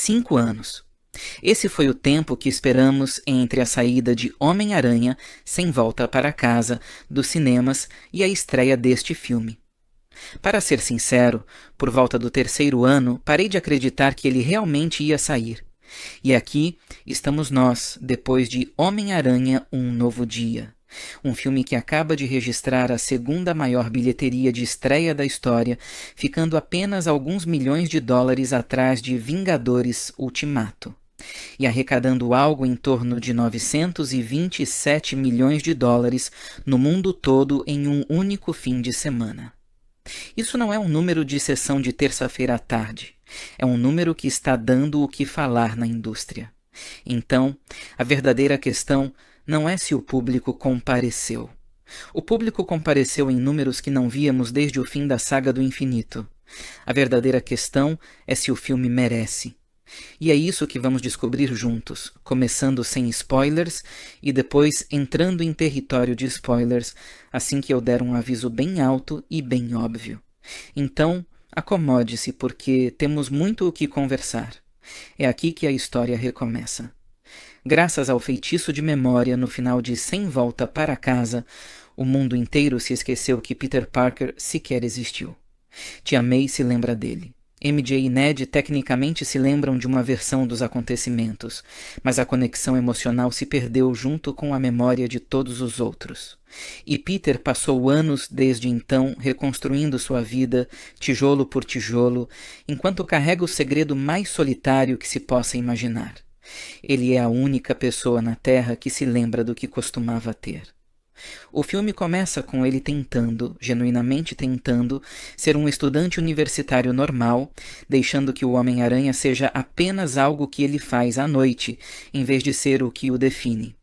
5 anos. Esse foi o tempo que esperamos entre a saída de Homem-Aranha Sem Volta para Casa dos cinemas e a estreia deste filme. Para ser sincero, por volta do 3º ano, parei de acreditar que ele realmente ia sair. E aqui estamos nós, depois de Homem-Aranha Um Novo Dia. Um filme que acaba de registrar a segunda maior bilheteria de estreia da história, ficando apenas alguns milhões de dólares atrás de Vingadores Ultimato, e arrecadando algo em torno de 927 milhões de dólares no mundo todo em um único fim de semana. Isso não é um número de sessão de terça-feira à tarde. É um número que está dando o que falar na indústria. Então, a verdadeira questão não é se o público compareceu. O público compareceu em números que não víamos desde o fim da Saga do Infinito. A verdadeira questão é se o filme merece. E é isso que vamos descobrir juntos, começando sem spoilers e depois entrando em território de spoilers assim que eu der um aviso bem alto e bem óbvio. Então, acomode-se porque temos muito o que conversar. É aqui que a história recomeça. Graças ao feitiço de memória no final de Sem Volta para Casa, o mundo inteiro se esqueceu que Peter Parker sequer existiu. Tia May se lembra dele. MJ e Ned tecnicamente se lembram de uma versão dos acontecimentos, mas a conexão emocional se perdeu junto com a memória de todos os outros. E Peter passou anos desde então reconstruindo sua vida, tijolo por tijolo, enquanto carrega o segredo mais solitário que se possa imaginar. Ele é a única pessoa na Terra que se lembra do que costumava ter. O filme começa com ele tentando, genuinamente tentando, ser um estudante universitário normal, deixando que o Homem-Aranha seja apenas algo que ele faz à noite, em vez de ser o que o define.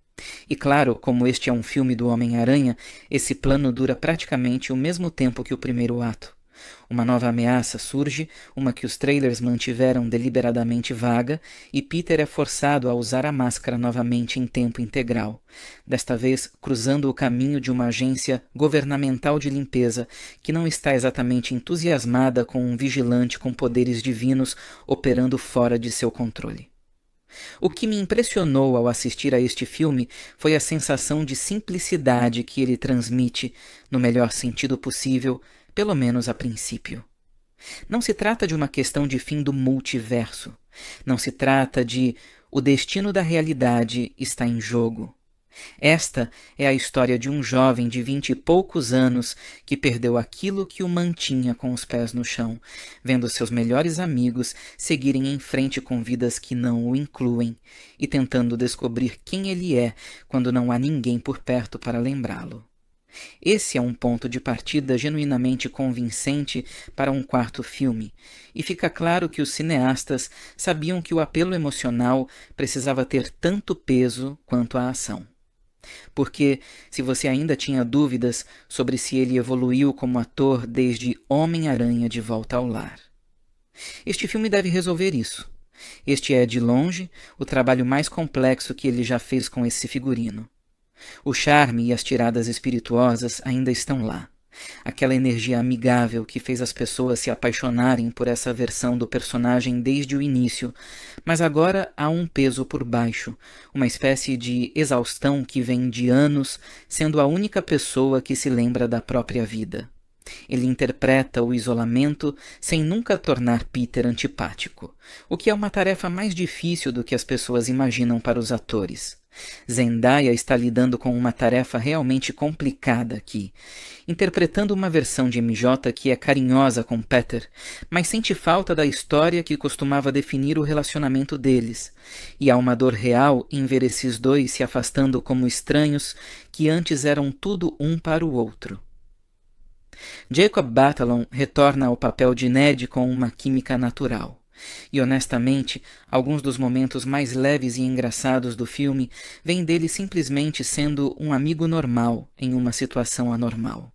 E claro, como este é um filme do Homem-Aranha, esse plano dura praticamente o mesmo tempo que o primeiro ato. Uma nova ameaça surge, uma que os trailers mantiveram deliberadamente vaga, e Peter é forçado a usar a máscara novamente em tempo integral, desta vez cruzando o caminho de uma agência governamental de limpeza que não está exatamente entusiasmada com um vigilante com poderes divinos operando fora de seu controle. O que me impressionou ao assistir a este filme foi a sensação de simplicidade que ele transmite, no melhor sentido possível, pelo menos a princípio. Não se trata de uma questão de fim do multiverso. Não se trata de o destino da realidade está em jogo. Esta é a história de um jovem de 20 e poucos anos que perdeu aquilo que o mantinha com os pés no chão, vendo seus melhores amigos seguirem em frente com vidas que não o incluem e tentando descobrir quem ele é quando não há ninguém por perto para lembrá-lo. Esse é um ponto de partida genuinamente convincente para um quarto filme, e fica claro que os cineastas sabiam que o apelo emocional precisava ter tanto peso quanto a ação. Porque, se você ainda tinha dúvidas sobre se ele evoluiu como ator desde Homem-Aranha de Volta ao Lar. Este filme deve resolver isso. Este é, de longe, o trabalho mais complexo que ele já fez com esse figurino. O charme e as tiradas espirituosas ainda estão lá. Aquela energia amigável que fez as pessoas se apaixonarem por essa versão do personagem desde o início, mas agora há um peso por baixo, uma espécie de exaustão que vem de anos sendo a única pessoa que se lembra da própria vida. Ele interpreta o isolamento sem nunca tornar Peter antipático, o que é uma tarefa mais difícil do que as pessoas imaginam para os atores. Zendaya está lidando com uma tarefa realmente complicada aqui, interpretando uma versão de MJ que é carinhosa com Peter, mas sente falta da história que costumava definir o relacionamento deles, e há uma dor real em ver esses dois se afastando como estranhos que antes eram tudo um para o outro. Jacob Batalon retorna ao papel de Ned com uma química natural. E honestamente, alguns dos momentos mais leves e engraçados do filme vêm dele simplesmente sendo um amigo normal em uma situação anormal.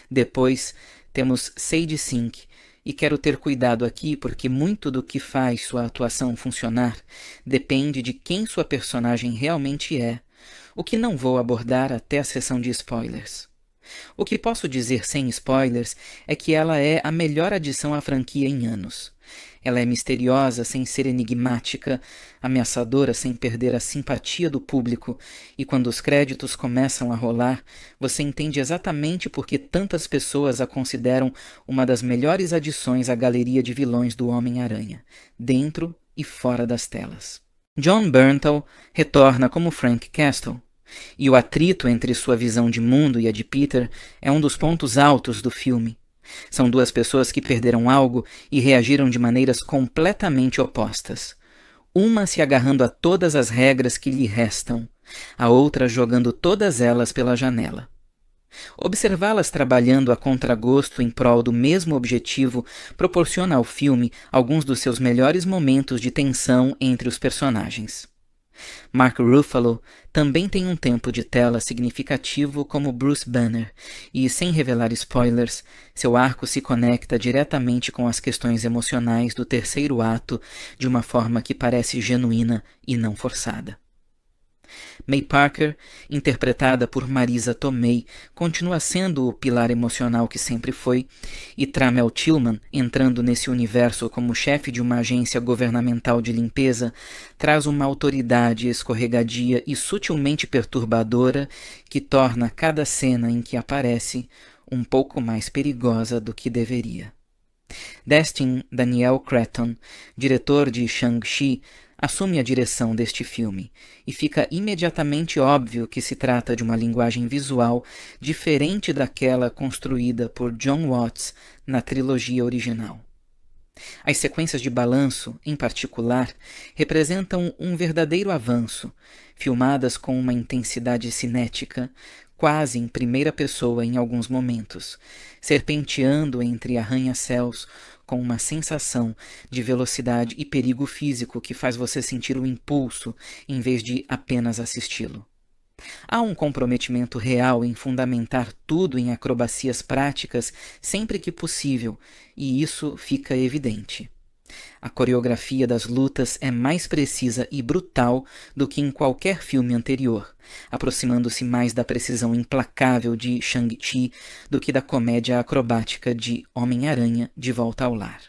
Depois, temos Sadie Sink, e quero ter cuidado aqui porque muito do que faz sua atuação funcionar depende de quem sua personagem realmente é, o que não vou abordar até a sessão de spoilers. O que posso dizer sem spoilers é que ela é a melhor adição à franquia em anos. Ela é misteriosa sem ser enigmática, ameaçadora sem perder a simpatia do público, e quando os créditos começam a rolar, você entende exatamente por que tantas pessoas a consideram uma das melhores adições à galeria de vilões do Homem-Aranha, dentro e fora das telas. Jon Bernthal retorna como Frank Castle, e o atrito entre sua visão de mundo e a de Peter é um dos pontos altos do filme. São duas pessoas que perderam algo e reagiram de maneiras completamente opostas. Uma se agarrando a todas as regras que lhe restam, a outra jogando todas elas pela janela. Observá-las trabalhando a contragosto em prol do mesmo objetivo proporciona ao filme alguns dos seus melhores momentos de tensão entre os personagens. Mark Ruffalo também tem um tempo de tela significativo como Bruce Banner, e, sem revelar spoilers, seu arco se conecta diretamente com as questões emocionais do terceiro ato de uma forma que parece genuína e não forçada. May Parker, interpretada por Marisa Tomei, continua sendo o pilar emocional que sempre foi, e Tramel Tillman, entrando nesse universo como chefe de uma agência governamental de limpeza, traz uma autoridade escorregadia e sutilmente perturbadora que torna cada cena em que aparece um pouco mais perigosa do que deveria. Destin Daniel Cretton, diretor de Shang-Chi, assume a direção deste filme, e fica imediatamente óbvio que se trata de uma linguagem visual diferente daquela construída por John Watts na trilogia original. As sequências de balanço, em particular, representam um verdadeiro avanço, filmadas com uma intensidade cinética, quase em primeira pessoa em alguns momentos, serpenteando entre arranha-céus com uma sensação de velocidade e perigo físico que faz você sentir o impulso em vez de apenas assisti-lo. Há um comprometimento real em fundamentar tudo em acrobacias práticas sempre que possível, e isso fica evidente. A coreografia das lutas é mais precisa e brutal do que em qualquer filme anterior, aproximando-se mais da precisão implacável de Shang-Chi do que da comédia acrobática de Homem-Aranha de Volta ao Lar.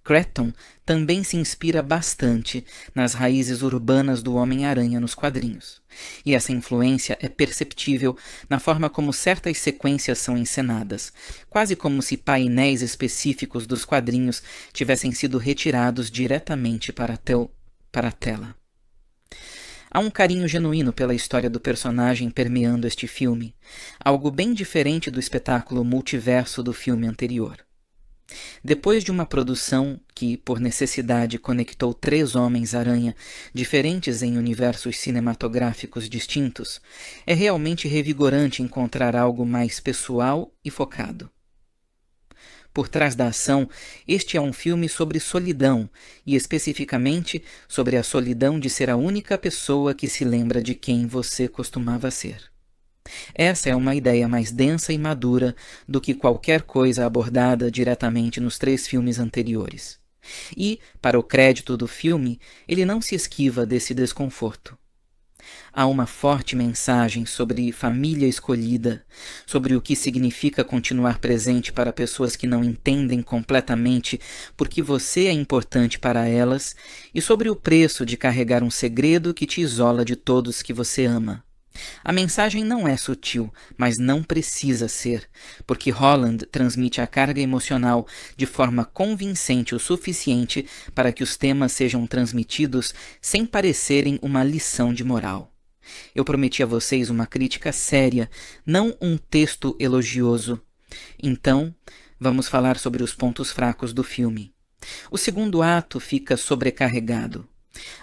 Cretton também se inspira bastante nas raízes urbanas do Homem-Aranha nos quadrinhos, e essa influência é perceptível na forma como certas sequências são encenadas, quase como se painéis específicos dos quadrinhos tivessem sido retirados diretamente para a tela. Há um carinho genuíno pela história do personagem permeando este filme, algo bem diferente do espetáculo multiverso do filme anterior. Depois de uma produção que, por necessidade, conectou 3 Homens-Aranha diferentes em universos cinematográficos distintos, é realmente revigorante encontrar algo mais pessoal e focado. Por trás da ação, este é um filme sobre solidão, e especificamente sobre a solidão de ser a única pessoa que se lembra de quem você costumava ser. Essa é uma ideia mais densa e madura do que qualquer coisa abordada diretamente nos 3 filmes anteriores. E, para o crédito do filme, ele não se esquiva desse desconforto. Há uma forte mensagem sobre família escolhida, sobre o que significa continuar presente para pessoas que não entendem completamente por que você é importante para elas e sobre o preço de carregar um segredo que te isola de todos que você ama. A mensagem não é sutil, mas não precisa ser, porque Holland transmite a carga emocional de forma convincente o suficiente para que os temas sejam transmitidos sem parecerem uma lição de moral. Eu prometi a vocês uma crítica séria, não um texto elogioso. Então, vamos falar sobre os pontos fracos do filme. O segundo ato fica sobrecarregado.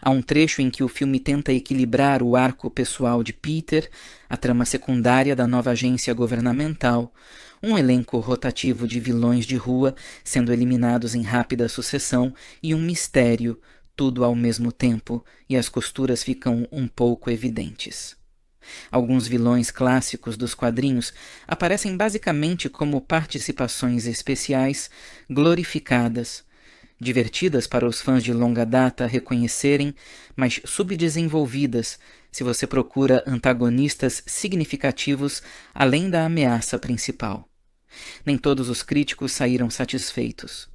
Há um trecho em que o filme tenta equilibrar o arco pessoal de Peter, a trama secundária da nova agência governamental, um elenco rotativo de vilões de rua sendo eliminados em rápida sucessão e um mistério, tudo ao mesmo tempo, e as costuras ficam um pouco evidentes. Alguns vilões clássicos dos quadrinhos aparecem basicamente como participações especiais glorificadas, divertidas para os fãs de longa data reconhecerem, mas subdesenvolvidas se você procura antagonistas significativos além da ameaça principal. Nem todos os críticos saíram satisfeitos.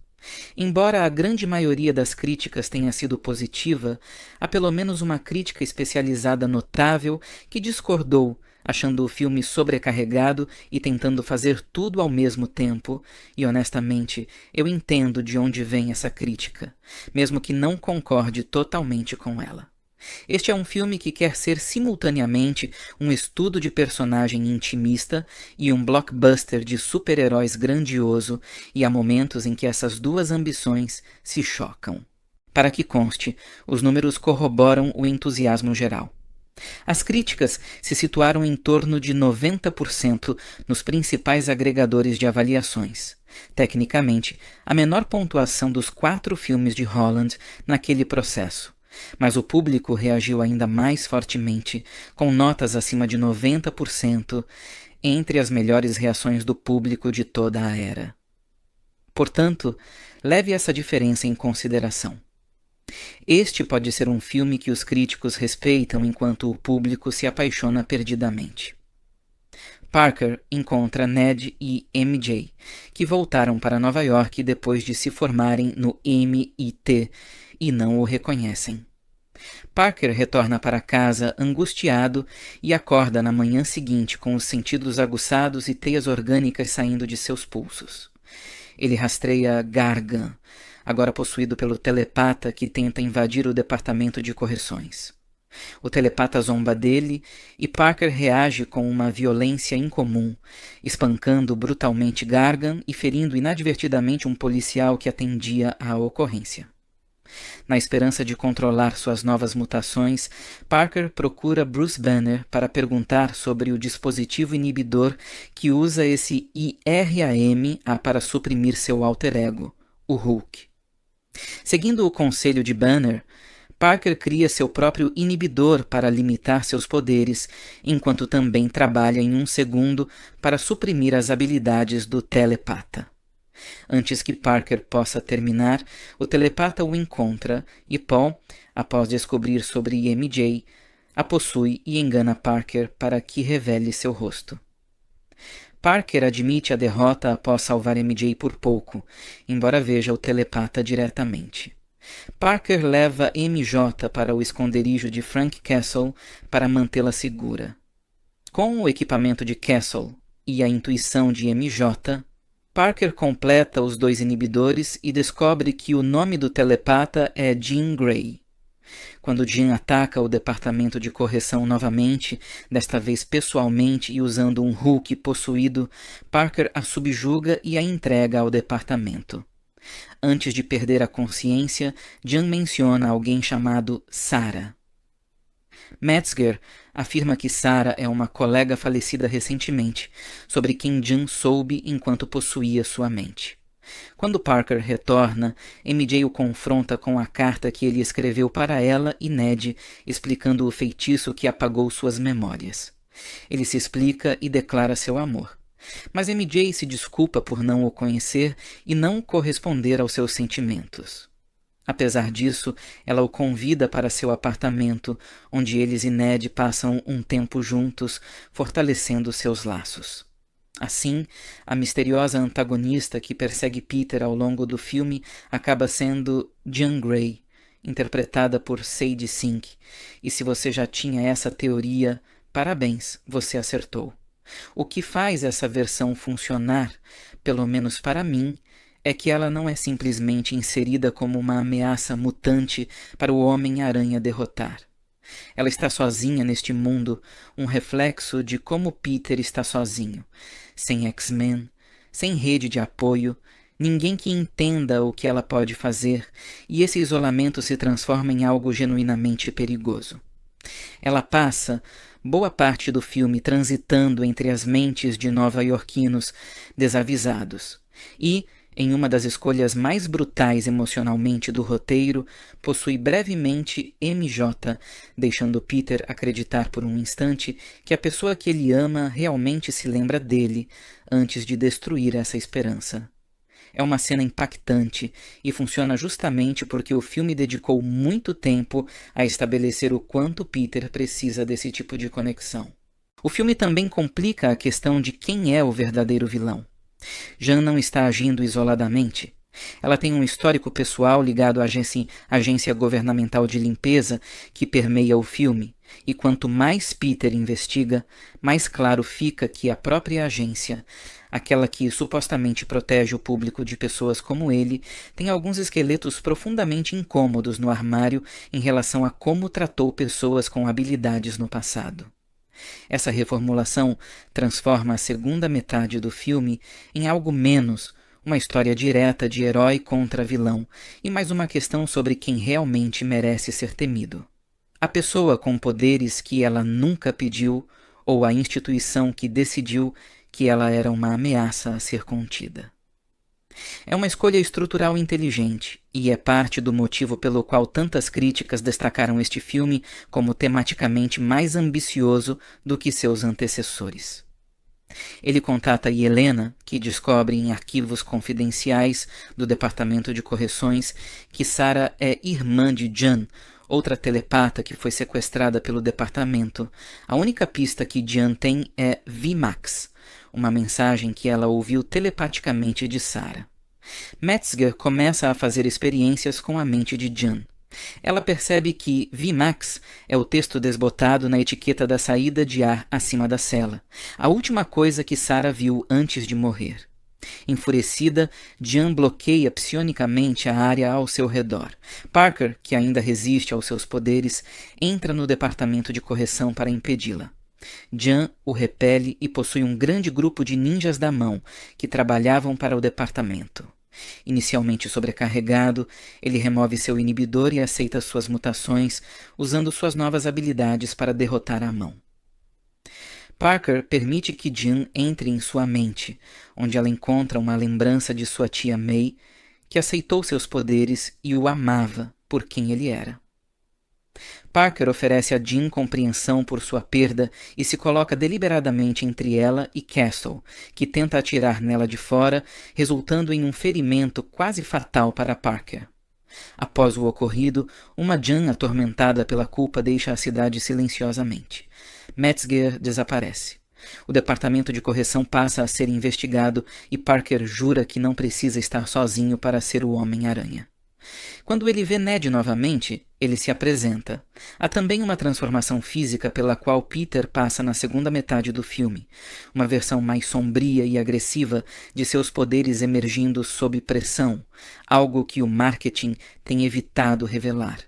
Embora a grande maioria das críticas tenha sido positiva, há pelo menos uma crítica especializada notável que discordou, achando o filme sobrecarregado e tentando fazer tudo ao mesmo tempo, e honestamente, eu entendo de onde vem essa crítica, mesmo que não concorde totalmente com ela. Este é um filme que quer ser simultaneamente um estudo de personagem intimista e um blockbuster de super-heróis grandioso, e há momentos em que essas duas ambições se chocam. Para que conste, os números corroboram o entusiasmo geral. As críticas se situaram em torno de 90% nos principais agregadores de avaliações. Tecnicamente, a menor pontuação dos 4 filmes de Holland naquele processo. Mas o público reagiu ainda mais fortemente, com notas acima de 90%, entre as melhores reações do público de toda a era. Portanto, leve essa diferença em consideração. Este pode ser um filme que os críticos respeitam enquanto o público se apaixona perdidamente. Parker encontra Ned e MJ, que voltaram para Nova York depois de se formarem no MIT e não o reconhecem. Parker retorna para casa angustiado e acorda na manhã seguinte com os sentidos aguçados e teias orgânicas saindo de seus pulsos. Ele rastreia Gargan, agora possuído pelo telepata que tenta invadir o departamento de correções. O telepata zomba dele e Parker reage com uma violência incomum, espancando brutalmente Gargan e ferindo inadvertidamente um policial que atendia à ocorrência. Na esperança de controlar suas novas mutações, Parker procura Bruce Banner para perguntar sobre o dispositivo inibidor que usa esse IRAM para suprimir seu alter ego, o Hulk. Seguindo o conselho de Banner, Parker cria seu próprio inibidor para limitar seus poderes, enquanto também trabalha em um segundo para suprimir as habilidades do telepata. Antes que Parker possa terminar, o telepata o encontra e Paul, após descobrir sobre MJ, a possui e engana Parker para que revele seu rosto. Parker admite a derrota após salvar MJ por pouco, embora veja o telepata diretamente. Parker leva MJ para o esconderijo de Frank Castle para mantê-la segura. Com o equipamento de Castle e a intuição de MJ, Parker completa os 2 inibidores e descobre que o nome do telepata é Jean Grey. Quando Jean ataca o departamento de correção novamente, desta vez pessoalmente e usando um Hulk possuído, Parker a subjuga e a entrega ao departamento. Antes de perder a consciência, Jean menciona alguém chamado Sarah. Metzger afirma que Sarah é uma colega falecida recentemente, sobre quem Jean soube enquanto possuía sua mente. Quando Parker retorna, MJ o confronta com a carta que ele escreveu para ela e Ned, explicando o feitiço que apagou suas memórias. Ele se explica e declara seu amor. Mas MJ se desculpa por não o conhecer e não corresponder aos seus sentimentos. Apesar disso, ela o convida para seu apartamento, onde eles e Ned passam um tempo juntos, fortalecendo seus laços. Assim, a misteriosa antagonista que persegue Peter ao longo do filme acaba sendo Jean Grey, interpretada por Sadie Sink, e se você já tinha essa teoria, parabéns, você acertou. O que faz essa versão funcionar, pelo menos para mim, é que ela não é simplesmente inserida como uma ameaça mutante para o Homem-Aranha derrotar. Ela está sozinha neste mundo, um reflexo de como Peter está sozinho, sem X-Men, sem rede de apoio, ninguém que entenda o que ela pode fazer, e esse isolamento se transforma em algo genuinamente perigoso. Ela passa boa parte do filme transitando entre as mentes de nova-iorquinos desavisados e, em uma das escolhas mais brutais emocionalmente do roteiro, possui brevemente MJ, deixando Peter acreditar por um instante que a pessoa que ele ama realmente se lembra dele, antes de destruir essa esperança. É uma cena impactante e funciona justamente porque o filme dedicou muito tempo a estabelecer o quanto Peter precisa desse tipo de conexão. O filme também complica a questão de quem é o verdadeiro vilão. Jan não está agindo isoladamente. Ela tem um histórico pessoal ligado à agência governamental de limpeza que permeia o filme, e quanto mais Peter investiga, mais claro fica que a própria agência, aquela que supostamente protege o público de pessoas como ele, tem alguns esqueletos profundamente incômodos no armário em relação a como tratou pessoas com habilidades no passado. Essa reformulação transforma a segunda metade do filme em algo menos uma história direta de herói contra vilão e mais uma questão sobre quem realmente merece ser temido. A pessoa com poderes que ela nunca pediu ou a instituição que decidiu que ela era uma ameaça a ser contida. É uma escolha estrutural inteligente e é parte do motivo pelo qual tantas críticas destacaram este filme como tematicamente mais ambicioso do que seus antecessores. Ele contata Helena, que descobre em arquivos confidenciais do Departamento de Correções que Sarah é irmã de Jan, outra telepata que foi sequestrada pelo departamento. A única pista que Jan tem é VMAX, uma mensagem que ela ouviu telepaticamente de Sarah. Metzger começa a fazer experiências com a mente de Jan. Ela percebe que VMAX é o texto desbotado na etiqueta da saída de ar acima da cela, a última coisa que Sarah viu antes de morrer. Enfurecida, Jan bloqueia psionicamente a área ao seu redor. Parker, que ainda resiste aos seus poderes, entra no departamento de correção para impedi-la. Jan o repele e possui um grande grupo de ninjas da mão que trabalhavam para o departamento. Inicialmente sobrecarregado, ele remove seu inibidor e aceita suas mutações, usando suas novas habilidades para derrotar a mão. Parker permite que Jan entre em sua mente, onde ela encontra uma lembrança de sua tia May, que aceitou seus poderes e o amava por quem ele era. Parker oferece a Jean compreensão por sua perda e se coloca deliberadamente entre ela e Castle, que tenta atirar nela de fora, resultando em um ferimento quase fatal para Parker. Após o ocorrido, uma Jean atormentada pela culpa deixa a cidade silenciosamente. Metzger desaparece. O departamento de correção passa a ser investigado e Parker jura que não precisa estar sozinho para ser o Homem-Aranha. Quando ele vê Ned novamente, ele se apresenta. Há também uma transformação física pela qual Peter passa na segunda metade do filme, uma versão mais sombria e agressiva de seus poderes emergindo sob pressão, algo que o marketing tem evitado revelar,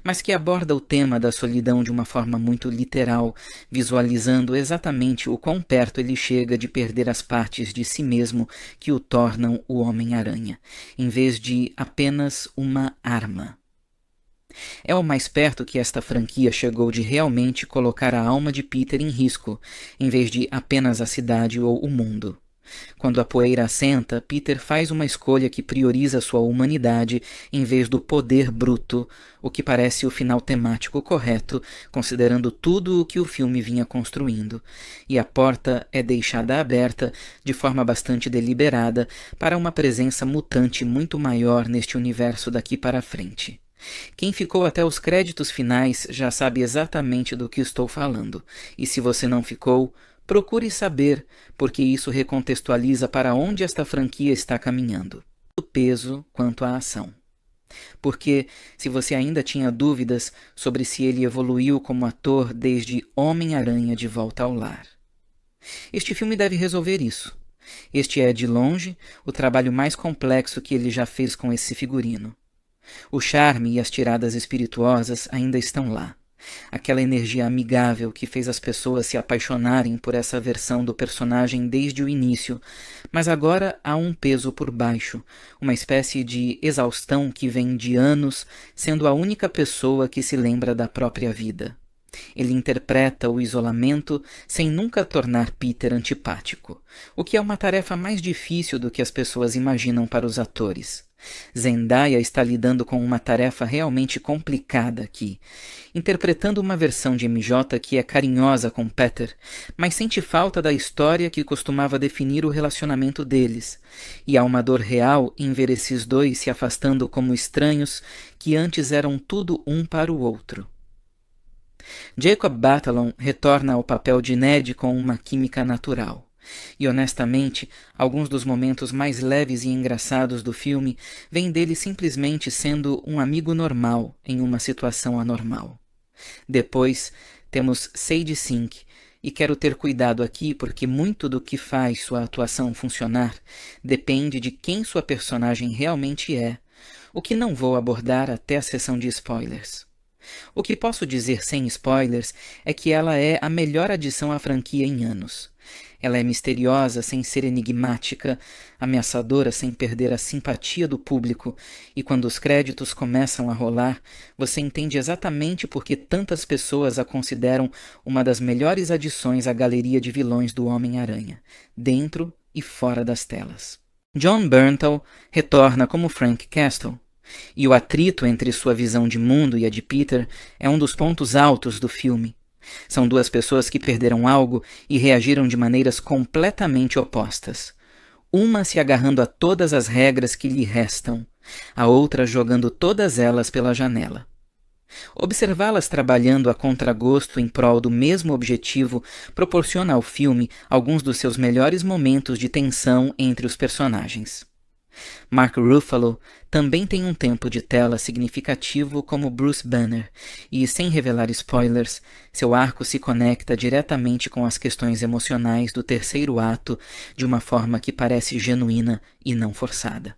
mas que aborda o tema da solidão de uma forma muito literal, visualizando exatamente o quão perto ele chega de perder as partes de si mesmo que o tornam o Homem-Aranha, em vez de apenas uma arma. É o mais perto que esta franquia chegou de realmente colocar a alma de Peter em risco, em vez de apenas a cidade ou o mundo. Quando a poeira assenta, Peter faz uma escolha que prioriza sua humanidade em vez do poder bruto, o que parece o final temático correto, considerando tudo o que o filme vinha construindo, e a porta é deixada aberta de forma bastante deliberada para uma presença mutante muito maior neste universo daqui para frente. Quem ficou até os créditos finais já sabe exatamente do que estou falando, e se você não ficou, procure saber, porque isso recontextualiza para onde esta franquia está caminhando, tanto o peso quanto a ação. Porque, se você ainda tinha dúvidas sobre se ele evoluiu como ator desde Homem-Aranha de Volta ao Lar, este filme deve resolver isso. Este é, de longe, o trabalho mais complexo que ele já fez com esse figurino. O charme e as tiradas espirituosas ainda estão lá. Aquela energia amigável que fez as pessoas se apaixonarem por essa versão do personagem desde o início, mas agora há um peso por baixo, uma espécie de exaustão que vem de anos sendo a única pessoa que se lembra da própria vida. Ele interpreta o isolamento sem nunca tornar Peter antipático, o que é uma tarefa mais difícil do que as pessoas imaginam para os atores. Zendaya está lidando com uma tarefa realmente complicada aqui, interpretando uma versão de MJ que é carinhosa com Peter, mas sente falta da história que costumava definir o relacionamento deles, e há uma dor real em ver esses dois se afastando como estranhos que antes eram tudo um para o outro. Jacob Batalon retorna ao papel de Ned com uma química natural. E honestamente, alguns dos momentos mais leves e engraçados do filme vêm dele simplesmente sendo um amigo normal em uma situação anormal. Depois, temos Sadie Sink, e quero ter cuidado aqui porque muito do que faz sua atuação funcionar depende de quem sua personagem realmente é, o que não vou abordar até a sessão de spoilers. O que posso dizer sem spoilers é que ela é a melhor adição à franquia em anos. Ela é misteriosa sem ser enigmática, ameaçadora sem perder a simpatia do público, e quando os créditos começam a rolar, você entende exatamente por que tantas pessoas a consideram uma das melhores adições à galeria de vilões do Homem-Aranha, dentro e fora das telas. Jon Bernthal retorna como Frank Castle, e o atrito entre sua visão de mundo e a de Peter é um dos pontos altos do filme. São duas pessoas que perderam algo e reagiram de maneiras completamente opostas. Uma se agarrando a todas as regras que lhe restam, a outra jogando todas elas pela janela. Observá-las trabalhando a contragosto em prol do mesmo objetivo proporciona ao filme alguns dos seus melhores momentos de tensão entre os personagens. Mark Ruffalo também tem um tempo de tela significativo como Bruce Banner, e, sem revelar spoilers, seu arco se conecta diretamente com as questões emocionais do terceiro ato de uma forma que parece genuína e não forçada.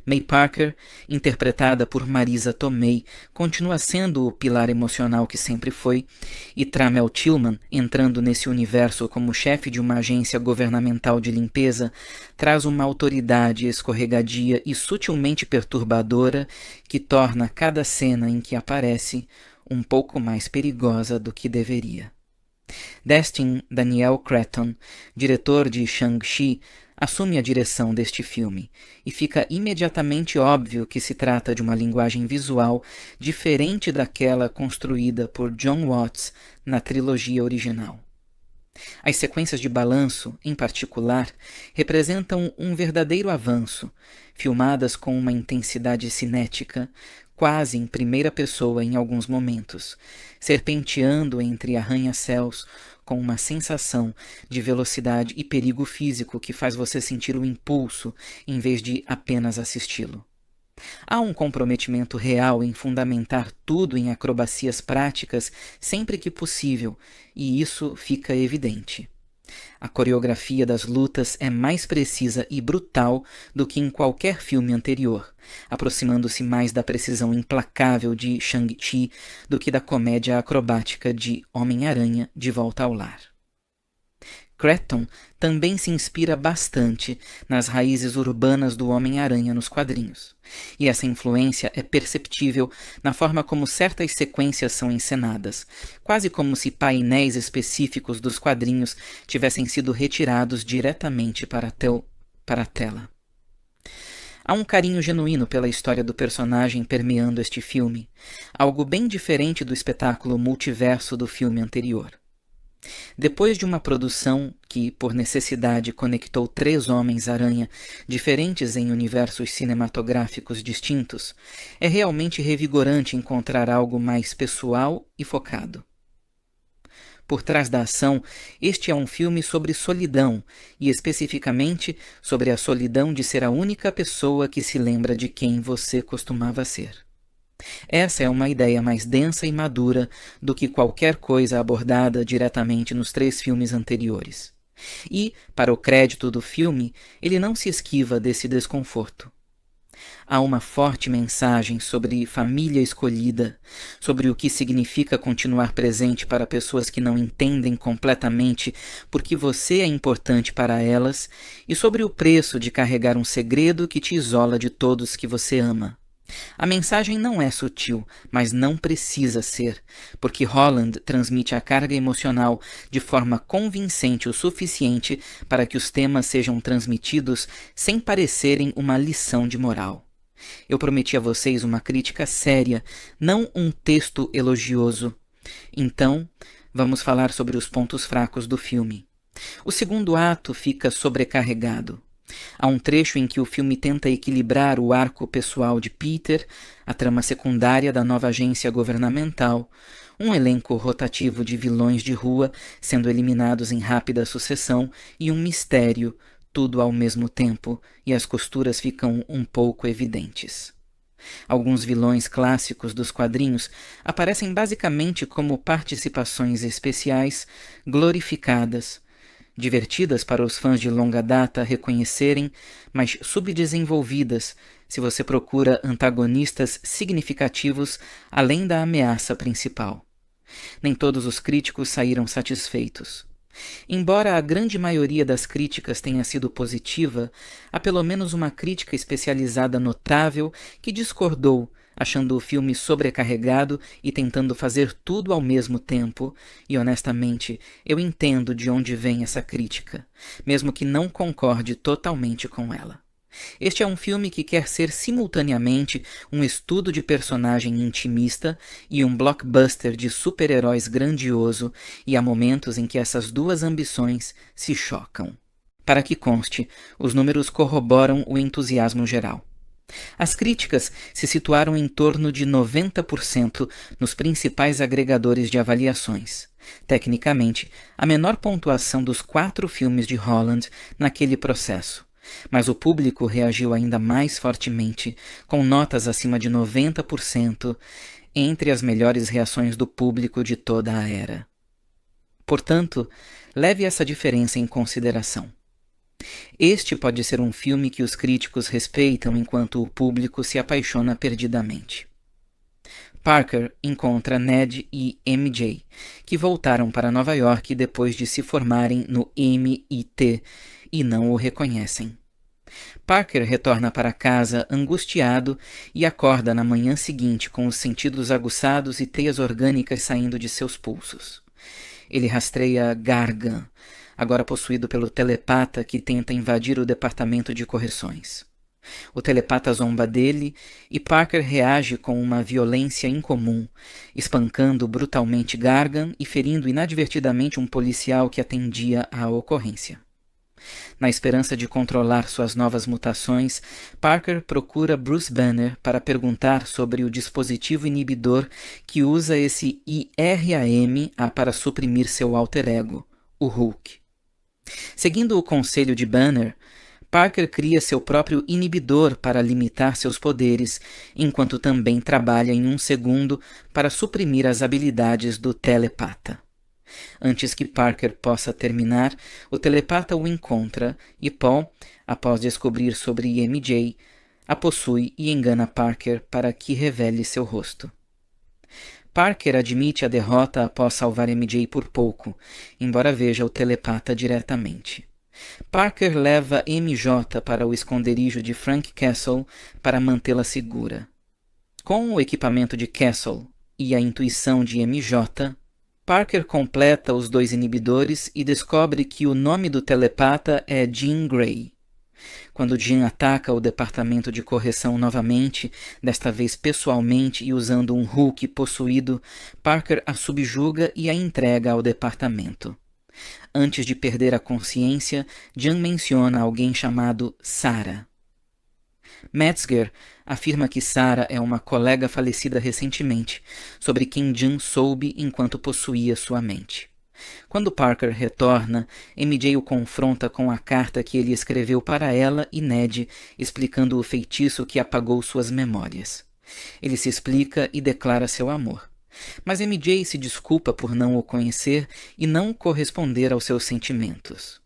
May Parker, interpretada por Marisa Tomei, continua sendo o pilar emocional que sempre foi, e Tramel Tillman, entrando nesse universo como chefe de uma agência governamental de limpeza, traz uma autoridade escorregadia e sutilmente perturbadora que torna cada cena em que aparece um pouco mais perigosa do que deveria. Destin Daniel Cretton, diretor de Shang-Chi, assume a direção deste filme, e fica imediatamente óbvio que se trata de uma linguagem visual diferente daquela construída por John Watts na trilogia original. As sequências de balanço, em particular, representam um verdadeiro avanço, filmadas com uma intensidade cinética, quase em primeira pessoa em alguns momentos, serpenteando entre arranha-céus com uma sensação de velocidade e perigo físico que faz você sentir o impulso em vez de apenas assisti-lo. Há um comprometimento real em fundamentar tudo em acrobacias práticas sempre que possível, e isso fica evidente. A coreografia das lutas é mais precisa e brutal do que em qualquer filme anterior, aproximando-se mais da precisão implacável de Shang-Chi do que da comédia acrobática de Homem-Aranha de Volta ao Lar. Cretton também se inspira bastante nas raízes urbanas do Homem-Aranha nos quadrinhos, e essa influência é perceptível na forma como certas sequências são encenadas, quase como se painéis específicos dos quadrinhos tivessem sido retirados diretamente para a tela. Há um carinho genuíno pela história do personagem permeando este filme, algo bem diferente do espetáculo multiverso do filme anterior. Depois de uma produção que, por necessidade, conectou 3 Homens-Aranha diferentes em universos cinematográficos distintos, é realmente revigorante encontrar algo mais pessoal e focado. Por trás da ação, este é um filme sobre solidão, e especificamente sobre a solidão de ser a única pessoa que se lembra de quem você costumava ser. Essa é uma ideia mais densa e madura do que qualquer coisa abordada diretamente nos 3 filmes anteriores. E, para o crédito do filme, ele não se esquiva desse desconforto. Há uma forte mensagem sobre família escolhida, sobre o que significa continuar presente para pessoas que não entendem completamente por que você é importante para elas e sobre o preço de carregar um segredo que te isola de todos que você ama. A mensagem não é sutil, mas não precisa ser, porque Holland transmite a carga emocional de forma convincente o suficiente para que os temas sejam transmitidos sem parecerem uma lição de moral. Eu prometi a vocês uma crítica séria, não um texto elogioso. Então, vamos falar sobre os pontos fracos do filme. O segundo ato fica sobrecarregado. Há um trecho em que o filme tenta equilibrar o arco pessoal de Peter, a trama secundária da nova agência governamental, um elenco rotativo de vilões de rua sendo eliminados em rápida sucessão e um mistério, tudo ao mesmo tempo, e as costuras ficam um pouco evidentes. Alguns vilões clássicos dos quadrinhos aparecem basicamente como participações especiais, glorificadas, divertidas para os fãs de longa data reconhecerem, mas subdesenvolvidas se você procura antagonistas significativos além da ameaça principal. Nem todos os críticos saíram satisfeitos. Embora a grande maioria das críticas tenha sido positiva, há pelo menos uma crítica especializada notável que discordou, achando o filme sobrecarregado e tentando fazer tudo ao mesmo tempo, e honestamente, eu entendo de onde vem essa crítica, mesmo que não concorde totalmente com ela. Este é um filme que quer ser simultaneamente um estudo de personagem intimista e um blockbuster de super-heróis grandioso, e há momentos em que essas duas ambições se chocam. Para que conste, os números corroboram o entusiasmo geral. As críticas se situaram em torno de 90% nos principais agregadores de avaliações. Tecnicamente, a menor pontuação dos 4 filmes de Holland naquele processo. Mas o público reagiu ainda mais fortemente, com notas acima de 90%, entre as melhores reações do público de toda a era. Portanto, leve essa diferença em consideração. Este pode ser um filme que os críticos respeitam enquanto o público se apaixona perdidamente. Parker encontra Ned e MJ, que voltaram para Nova York depois de se formarem no MIT e não o reconhecem. Parker retorna para casa angustiado e acorda na manhã seguinte com os sentidos aguçados e teias orgânicas saindo de seus pulsos. Ele rastreia Gargan, agora possuído pelo telepata que tenta invadir o departamento de correções. O telepata zomba dele e Parker reage com uma violência incomum, espancando brutalmente Gargan e ferindo inadvertidamente um policial que atendia à ocorrência. Na esperança de controlar suas novas mutações, Parker procura Bruce Banner para perguntar sobre o dispositivo inibidor que usa esse IRAM para suprimir seu alter ego, o Hulk. Seguindo o conselho de Banner, Parker cria seu próprio inibidor para limitar seus poderes, enquanto também trabalha em um segundo para suprimir as habilidades do telepata. Antes que Parker possa terminar, o telepata o encontra e Paul, após descobrir sobre MJ, a possui e engana Parker para que revele seu rosto. Parker admite a derrota após salvar MJ por pouco, embora veja o telepata diretamente. Parker leva MJ para o esconderijo de Frank Castle para mantê-la segura. Com o equipamento de Castle e a intuição de MJ, Parker completa os 2 inibidores e descobre que o nome do telepata é Jean Grey. Quando Jean ataca o departamento de correção novamente, desta vez pessoalmente e usando um Hulk possuído, Parker a subjuga e a entrega ao departamento. Antes de perder a consciência, Jean menciona alguém chamado Sarah. Metzger afirma que Sarah é uma colega falecida recentemente, sobre quem Jean soube enquanto possuía sua mente. Quando Parker retorna, MJ o confronta com a carta que ele escreveu para ela e Ned, explicando o feitiço que apagou suas memórias. Ele se explica e declara seu amor. Mas MJ se desculpa por não o conhecer e não corresponder aos seus sentimentos.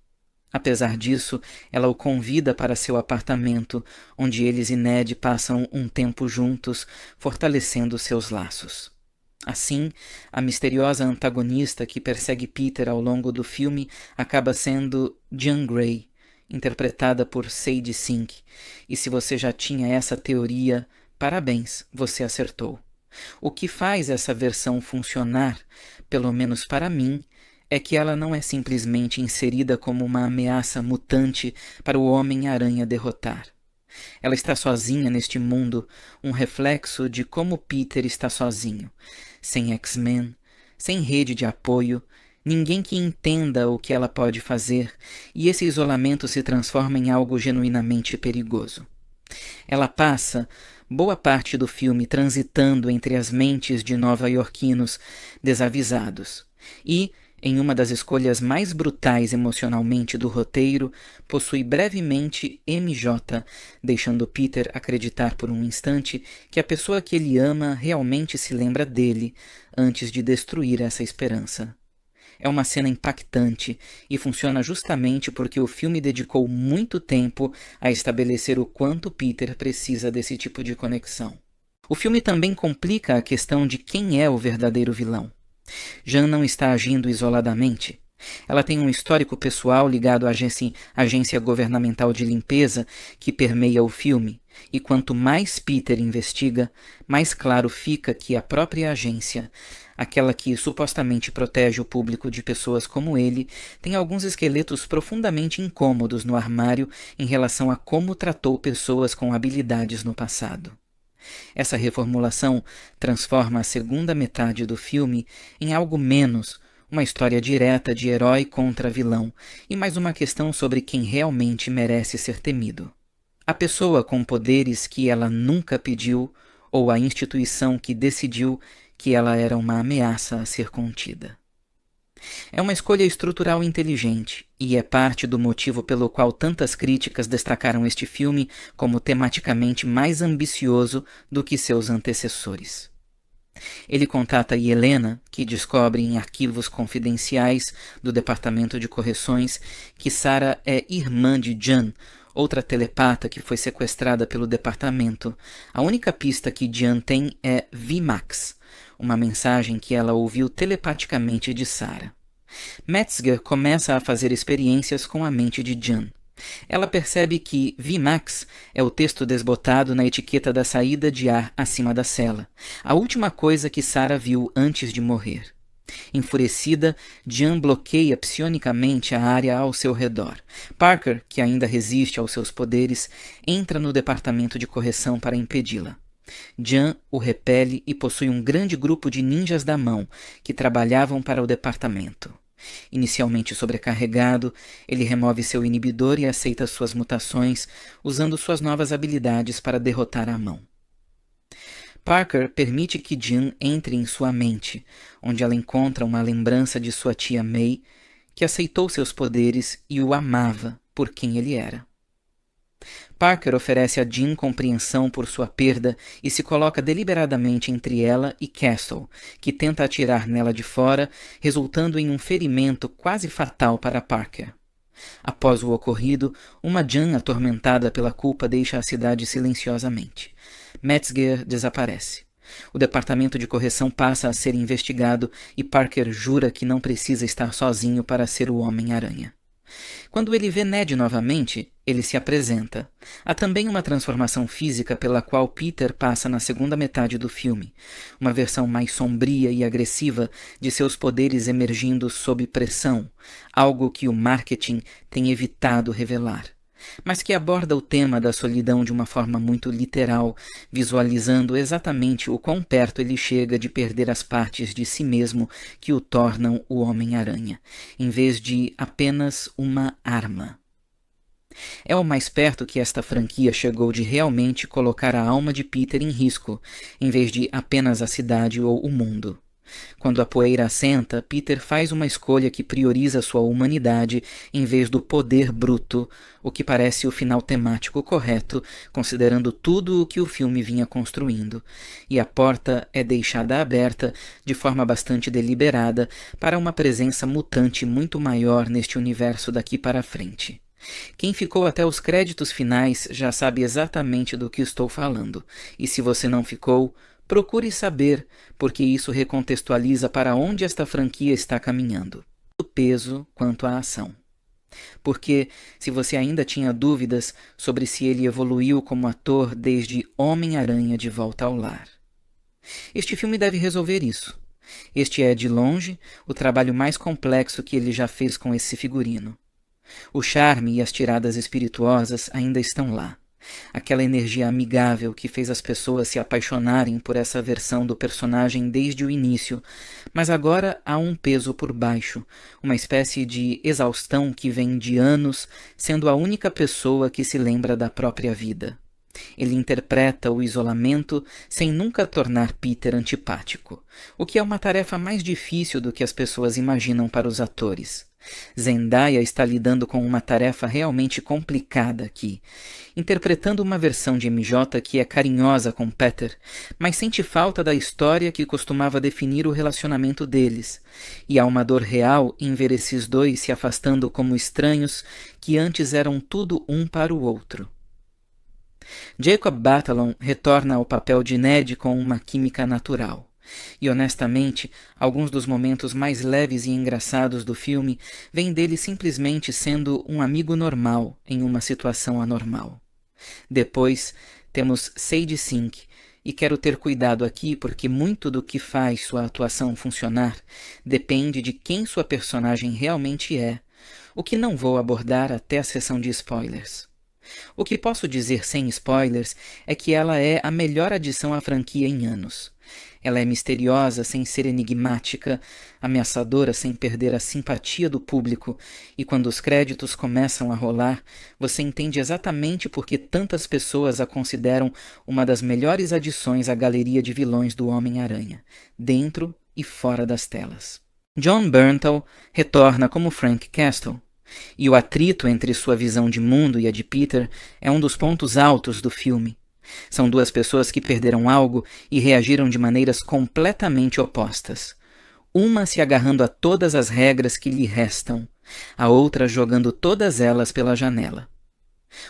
Apesar disso, ela o convida para seu apartamento, onde eles e Ned passam um tempo juntos, fortalecendo seus laços. Assim, a misteriosa antagonista que persegue Peter ao longo do filme acaba sendo Jean Grey, interpretada por Sadie Sink, e se você já tinha essa teoria, parabéns, você acertou. O que faz essa versão funcionar, pelo menos para mim, é que ela não é simplesmente inserida como uma ameaça mutante para o Homem-Aranha derrotar. Ela está sozinha neste mundo, um reflexo de como Peter está sozinho, sem X-Men, sem rede de apoio, ninguém que entenda o que ela pode fazer, e esse isolamento se transforma em algo genuinamente perigoso. Ela passa boa parte do filme transitando entre as mentes de nova-iorquinos desavisados e, em uma das escolhas mais brutais emocionalmente do roteiro, possui brevemente MJ, deixando Peter acreditar por um instante que a pessoa que ele ama realmente se lembra dele antes de destruir essa esperança. É uma cena impactante e funciona justamente porque o filme dedicou muito tempo a estabelecer o quanto Peter precisa desse tipo de conexão. O filme também complica a questão de quem é o verdadeiro vilão. Jean não está agindo isoladamente. Ela tem um histórico pessoal ligado à agência governamental de limpeza que permeia o filme, e quanto mais Peter investiga, mais claro fica que a própria agência, aquela que supostamente protege o público de pessoas como ele, tem alguns esqueletos profundamente incômodos no armário em relação a como tratou pessoas com habilidades no passado. Essa reformulação transforma a segunda metade do filme em algo menos uma história direta de herói contra vilão e mais uma questão sobre quem realmente merece ser temido. A pessoa com poderes que ela nunca pediu ou a instituição que decidiu que ela era uma ameaça a ser contida. É uma escolha estrutural inteligente e é parte do motivo pelo qual tantas críticas destacaram este filme como tematicamente mais ambicioso do que seus antecessores. Ele contata Helena, que descobre em arquivos confidenciais do Departamento de Correções que Sarah é irmã de Jan, outra telepata que foi sequestrada pelo departamento. A única pista que Jan tem é VMAX, uma mensagem que ela ouviu telepaticamente de Sarah. Metzger começa a fazer experiências com a mente de Jan. Ela percebe que VMAX é o texto desbotado na etiqueta da saída de ar acima da cela, a última coisa que Sarah viu antes de morrer. Enfurecida, Jan bloqueia psionicamente a área ao seu redor. Parker, que ainda resiste aos seus poderes, entra no departamento de correção para impedi-la. Jan o repele e possui um grande grupo de ninjas da mão que trabalhavam para o departamento. Inicialmente sobrecarregado, ele remove seu inibidor e aceita suas mutações, usando suas novas habilidades para derrotar a mão. Parker permite que Jan entre em sua mente, onde ela encontra uma lembrança de sua tia May, que aceitou seus poderes e o amava por quem ele era. Parker oferece a Jean compreensão por sua perda e se coloca deliberadamente entre ela e Castle, que tenta atirar nela de fora, resultando em um ferimento quase fatal para Parker. Após o ocorrido, uma Jean atormentada pela culpa deixa a cidade silenciosamente. Metzger desaparece. O departamento de correção passa a ser investigado e Parker jura que não precisa estar sozinho para ser o Homem-Aranha. Quando ele vê Ned novamente, ele se apresenta. Há também uma transformação física pela qual Peter passa na segunda metade do filme, uma versão mais sombria e agressiva de seus poderes emergindo sob pressão, algo que o marketing tem evitado revelar, mas que aborda o tema da solidão de uma forma muito literal, visualizando exatamente o quão perto ele chega de perder as partes de si mesmo que o tornam o Homem-Aranha, em vez de apenas uma arma. É o mais perto que esta franquia chegou de realmente colocar a alma de Peter em risco, em vez de apenas a cidade ou o mundo. Quando a poeira assenta, Peter faz uma escolha que prioriza sua humanidade em vez do poder bruto, o que parece o final temático correto, considerando tudo o que o filme vinha construindo, e a porta é deixada aberta de forma bastante deliberada para uma presença mutante muito maior neste universo daqui para frente. Quem ficou até os créditos finais já sabe exatamente do que estou falando, e se você não ficou, procure saber, porque isso recontextualiza para onde esta franquia está caminhando, tanto peso quanto a ação. Porque, se você ainda tinha dúvidas sobre se ele evoluiu como ator desde Homem-Aranha de Volta ao Lar. Este filme deve resolver isso. Este é, de longe, o trabalho mais complexo que ele já fez com esse figurino. O charme e as tiradas espirituosas ainda estão lá. Aquela energia amigável que fez as pessoas se apaixonarem por essa versão do personagem desde o início, mas agora há um peso por baixo, uma espécie de exaustão que vem de anos sendo a única pessoa que se lembra da própria vida. Ele interpreta o isolamento sem nunca tornar Peter antipático, o que é uma tarefa mais difícil do que as pessoas imaginam para os atores. Zendaya está lidando com uma tarefa realmente complicada aqui, interpretando uma versão de MJ que é carinhosa com Peter, mas sente falta da história que costumava definir o relacionamento deles, e há uma dor real em ver esses dois se afastando como estranhos que antes eram tudo um para o outro. Jacob Batalon retorna ao papel de Ned com uma química natural. E honestamente, alguns dos momentos mais leves e engraçados do filme vêm dele simplesmente sendo um amigo normal em uma situação anormal. Depois, temos Sadie Sink, e quero ter cuidado aqui porque muito do que faz sua atuação funcionar depende de quem sua personagem realmente é, o que não vou abordar até a sessão de spoilers. O que posso dizer sem spoilers é que ela é a melhor adição à franquia em anos. Ela é misteriosa sem ser enigmática, ameaçadora sem perder a simpatia do público, e quando os créditos começam a rolar, você entende exatamente por que tantas pessoas a consideram uma das melhores adições à galeria de vilões do Homem-Aranha, dentro e fora das telas. Jon Bernthal retorna como Frank Castle, e o atrito entre sua visão de mundo e a de Peter é um dos pontos altos do filme. São duas pessoas que perderam algo e reagiram de maneiras completamente opostas. Uma se agarrando a todas as regras que lhe restam, a outra jogando todas elas pela janela.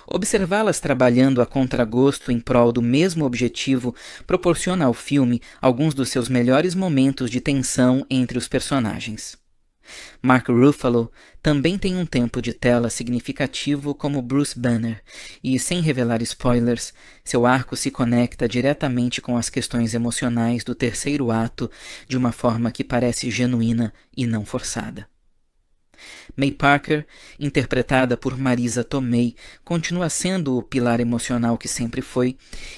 Observá-las trabalhando a contragosto em prol do mesmo objetivo proporciona ao filme alguns dos seus melhores momentos de tensão entre os personagens. Mark Ruffalo também tem um tempo de tela significativo como Bruce Banner, e, sem revelar spoilers, seu arco se conecta diretamente com as questões emocionais do terceiro ato de uma forma que parece genuína e não forçada. May Parker, interpretada por Marisa Tomei, continua sendo o pilar emocional que sempre foi,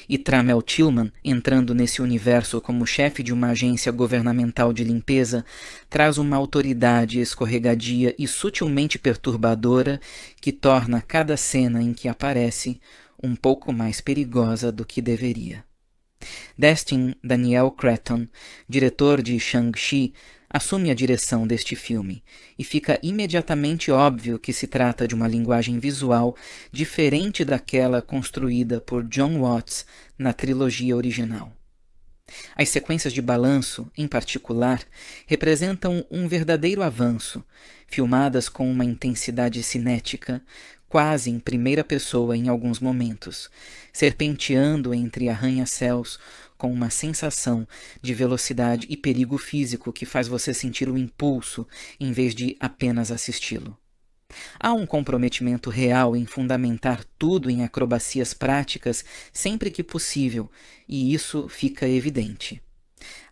e Tramel Tillman, entrando nesse universo como chefe de uma agência governamental de limpeza, traz uma autoridade escorregadia e sutilmente perturbadora que torna cada cena em que aparece um pouco mais perigosa do que deveria. Destin Daniel Cretton, diretor de Shang-Chi, assume a direção deste filme, e fica imediatamente óbvio que se trata de uma linguagem visual diferente daquela construída por John Watts na trilogia original. As sequências de balanço, em particular, representam um verdadeiro avanço, filmadas com uma intensidade cinética, quase em primeira pessoa em alguns momentos, serpenteando entre arranha-céus com uma sensação de velocidade e perigo físico que faz você sentir o impulso em vez de apenas assisti-lo. Há um comprometimento real em fundamentar tudo em acrobacias práticas sempre que possível, e isso fica evidente.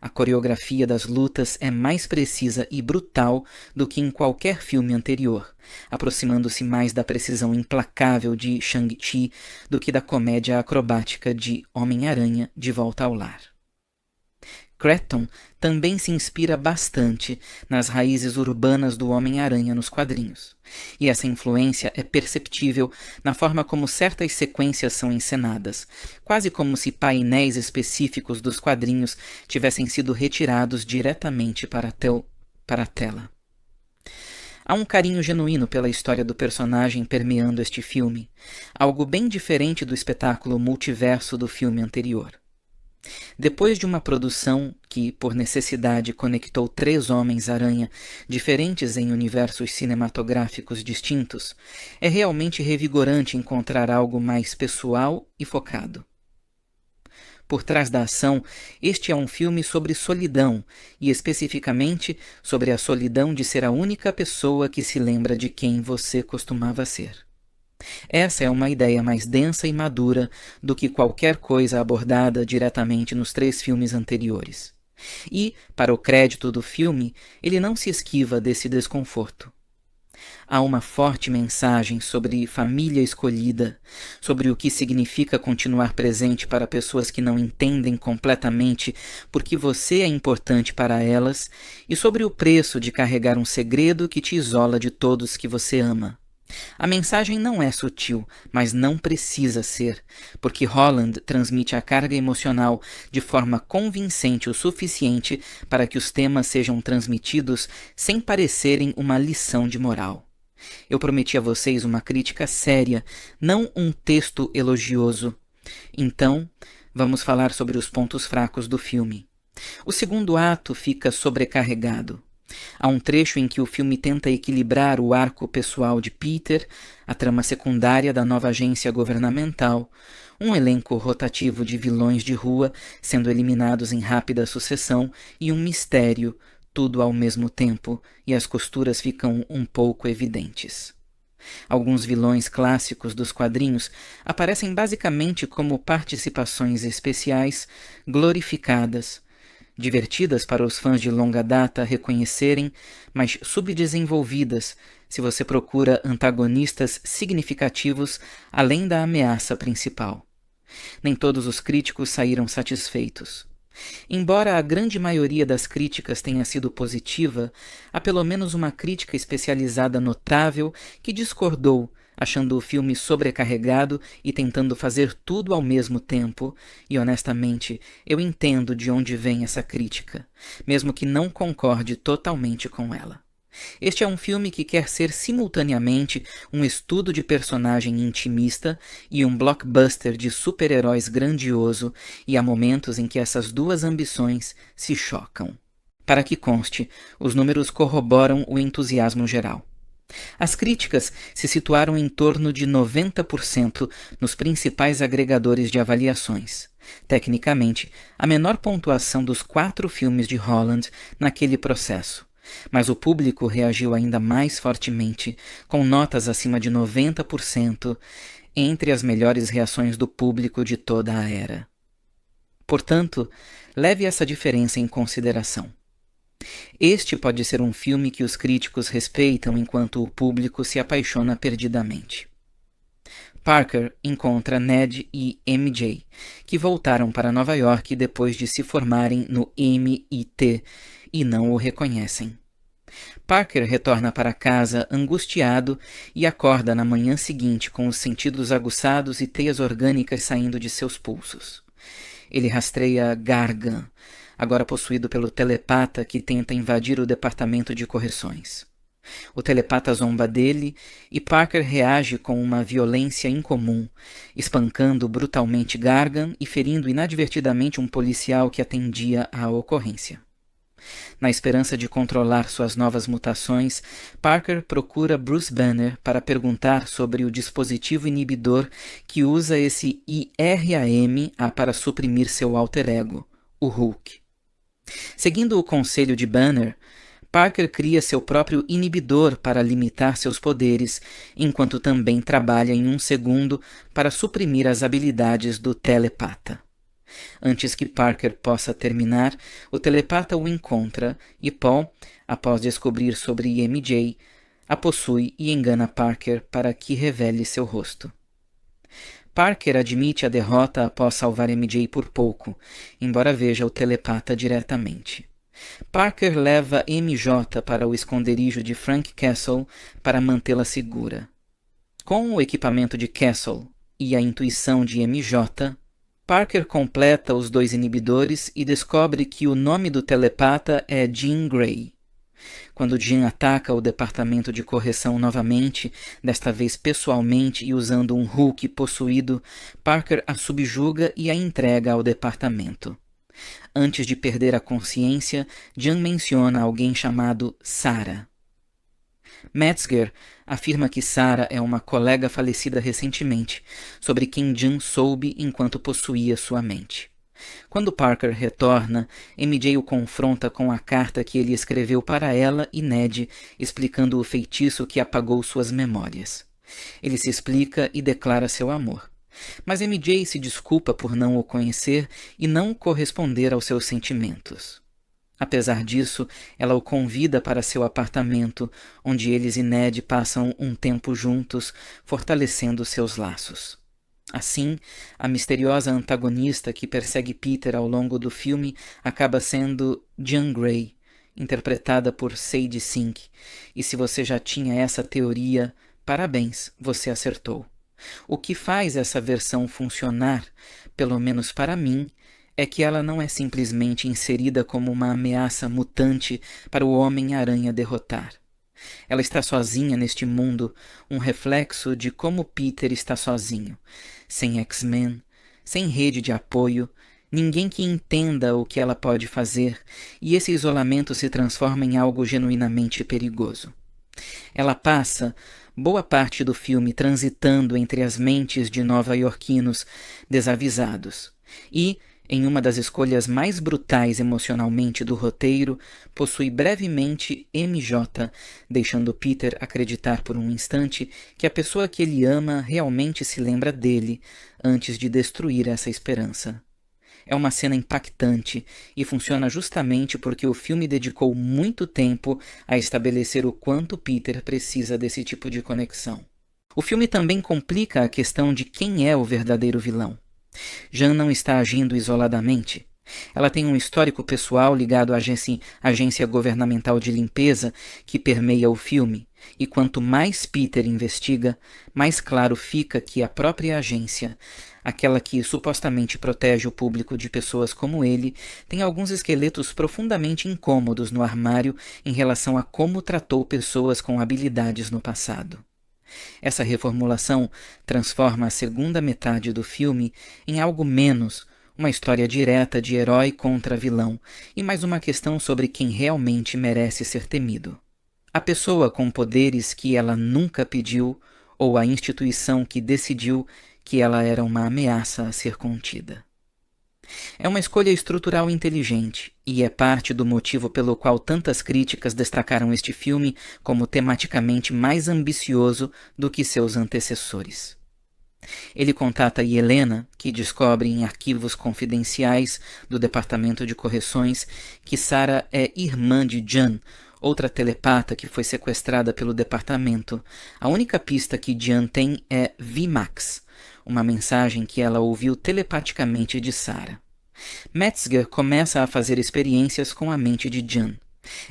A coreografia das lutas é mais precisa e brutal do que em qualquer filme anterior, aproximando-se mais da precisão implacável de Shang-Chi do que da comédia acrobática de Homem-Aranha de Volta ao Lar. Cretton também se inspira bastante nas raízes urbanas do Homem-Aranha nos quadrinhos, e essa influência é perceptível na forma como certas sequências são encenadas, quase como se painéis específicos dos quadrinhos tivessem sido retirados diretamente para a tela. Há um carinho genuíno pela história do personagem permeando este filme, algo bem diferente do espetáculo multiverso do filme anterior. Depois de uma produção que, por necessidade, conectou 3 Homens-Aranha diferentes em universos cinematográficos distintos, é realmente revigorante encontrar algo mais pessoal e focado. Por trás da ação, este é um filme sobre solidão, e especificamente sobre a solidão de ser a única pessoa que se lembra de quem você costumava ser. Essa é uma ideia mais densa e madura do que qualquer coisa abordada diretamente nos 3 filmes anteriores. E, para o crédito do filme, ele não se esquiva desse desconforto. Há uma forte mensagem sobre família escolhida, sobre o que significa continuar presente para pessoas que não entendem completamente por que você é importante para elas e sobre o preço de carregar um segredo que te isola de todos que você ama. A mensagem não é sutil, mas não precisa ser, porque Holland transmite a carga emocional de forma convincente o suficiente para que os temas sejam transmitidos sem parecerem uma lição de moral. Eu prometi a vocês uma crítica séria, não um texto elogioso. Então, vamos falar sobre os pontos fracos do filme. O segundo ato fica sobrecarregado. Há um trecho em que o filme tenta equilibrar o arco pessoal de Peter, a trama secundária da nova agência governamental, um elenco rotativo de vilões de rua sendo eliminados em rápida sucessão e um mistério, tudo ao mesmo tempo, e as costuras ficam um pouco evidentes. Alguns vilões clássicos dos quadrinhos aparecem basicamente como participações especiais glorificadas, divertidas para os fãs de longa data reconhecerem, mas subdesenvolvidas se você procura antagonistas significativos além da ameaça principal. Nem todos os críticos saíram satisfeitos. Embora a grande maioria das críticas tenha sido positiva, há pelo menos uma crítica especializada notável que discordou, achando o filme sobrecarregado e tentando fazer tudo ao mesmo tempo, e honestamente, eu entendo de onde vem essa crítica, mesmo que não concorde totalmente com ela. Este é um filme que quer ser simultaneamente um estudo de personagem intimista e um blockbuster de super-heróis grandioso, e há momentos em que essas duas ambições se chocam. Para que conste, os números corroboram o entusiasmo geral. As críticas se situaram em torno de 90% nos principais agregadores de avaliações. Tecnicamente, a menor pontuação dos 4 filmes de Holland naquele processo. Mas o público reagiu ainda mais fortemente, com notas acima de 90%, entre as melhores reações do público de toda a era. Portanto, leve essa diferença em consideração. Este pode ser um filme que os críticos respeitam enquanto o público se apaixona perdidamente. Parker encontra Ned e MJ, que voltaram para Nova York depois de se formarem no MIT e não o reconhecem. Parker retorna para casa angustiado e acorda na manhã seguinte com os sentidos aguçados e teias orgânicas saindo de seus pulsos. Ele rastreia Gargan, agora possuído pelo telepata que tenta invadir o departamento de correções. O telepata zomba dele e Parker reage com uma violência incomum, espancando brutalmente Gargan e ferindo inadvertidamente um policial que atendia à ocorrência. Na esperança de controlar suas novas mutações, Parker procura Bruce Banner para perguntar sobre o dispositivo inibidor que usa esse IRAM para suprimir seu alter ego, o Hulk. Seguindo o conselho de Banner, Parker cria seu próprio inibidor para limitar seus poderes, enquanto também trabalha em um segundo para suprimir as habilidades do telepata. Antes que Parker possa terminar, o telepata o encontra e Paul, após descobrir sobre MJ, a possui e engana Parker para que revele seu rosto. Parker admite a derrota após salvar MJ por pouco, embora veja o telepata diretamente. Parker leva MJ para o esconderijo de Frank Castle para mantê-la segura. Com o equipamento de Castle e a intuição de MJ, Parker completa os 2 inibidores e descobre que o nome do telepata é Jean Grey. Quando Jean ataca o departamento de correção novamente, desta vez pessoalmente e usando um Hulk possuído, Parker a subjuga e a entrega ao departamento. Antes de perder a consciência, Jean menciona alguém chamado Sarah. Metzger afirma que Sarah é uma colega falecida recentemente, sobre quem Jean soube enquanto possuía sua mente. Quando Parker retorna, MJ o confronta com a carta que ele escreveu para ela e Ned, explicando o feitiço que apagou suas memórias. Ele se explica e declara seu amor. Mas MJ se desculpa por não o conhecer e não corresponder aos seus sentimentos. Apesar disso, ela o convida para seu apartamento, onde eles e Ned passam um tempo juntos, fortalecendo seus laços. Assim, a misteriosa antagonista que persegue Peter ao longo do filme acaba sendo Jean Grey, interpretada por Sadie Sink. E se você já tinha essa teoria, parabéns, você acertou. O que faz essa versão funcionar, pelo menos para mim, é que ela não é simplesmente inserida como uma ameaça mutante para o Homem-Aranha derrotar. Ela está sozinha neste mundo, um reflexo de como Peter está sozinho, sem X-Men, sem rede de apoio, ninguém que entenda o que ela pode fazer, e esse isolamento se transforma em algo genuinamente perigoso. Ela passa boa parte do filme transitando entre as mentes de nova-iorquinos desavisados e, em uma das escolhas mais brutais emocionalmente do roteiro, possui brevemente MJ, deixando Peter acreditar por um instante que a pessoa que ele ama realmente se lembra dele, antes de destruir essa esperança. É uma cena impactante e funciona justamente porque o filme dedicou muito tempo a estabelecer o quanto Peter precisa desse tipo de conexão. O filme também complica a questão de quem é o verdadeiro vilão. Jean não está agindo isoladamente. Ela tem um histórico pessoal ligado à agência governamental de limpeza que permeia o filme, e quanto mais Peter investiga, mais claro fica que a própria agência, aquela que supostamente protege o público de pessoas como ele, tem alguns esqueletos profundamente incômodos no armário em relação a como tratou pessoas com habilidades no passado. Essa reformulação transforma a segunda metade do filme em algo menos uma história direta de herói contra vilão e mais uma questão sobre quem realmente merece ser temido. A pessoa com poderes que ela nunca pediu ou a instituição que decidiu que ela era uma ameaça a ser contida. É uma escolha estrutural inteligente e é parte do motivo pelo qual tantas críticas destacaram este filme como tematicamente mais ambicioso do que seus antecessores. Ele contata Helena, que descobre em arquivos confidenciais do Departamento de Correções que Sarah é irmã de Jan, outra telepata que foi sequestrada pelo departamento. A única pista que Jan tem é VMAX, uma mensagem que ela ouviu telepaticamente de Sarah. Metzger começa a fazer experiências com a mente de Jan.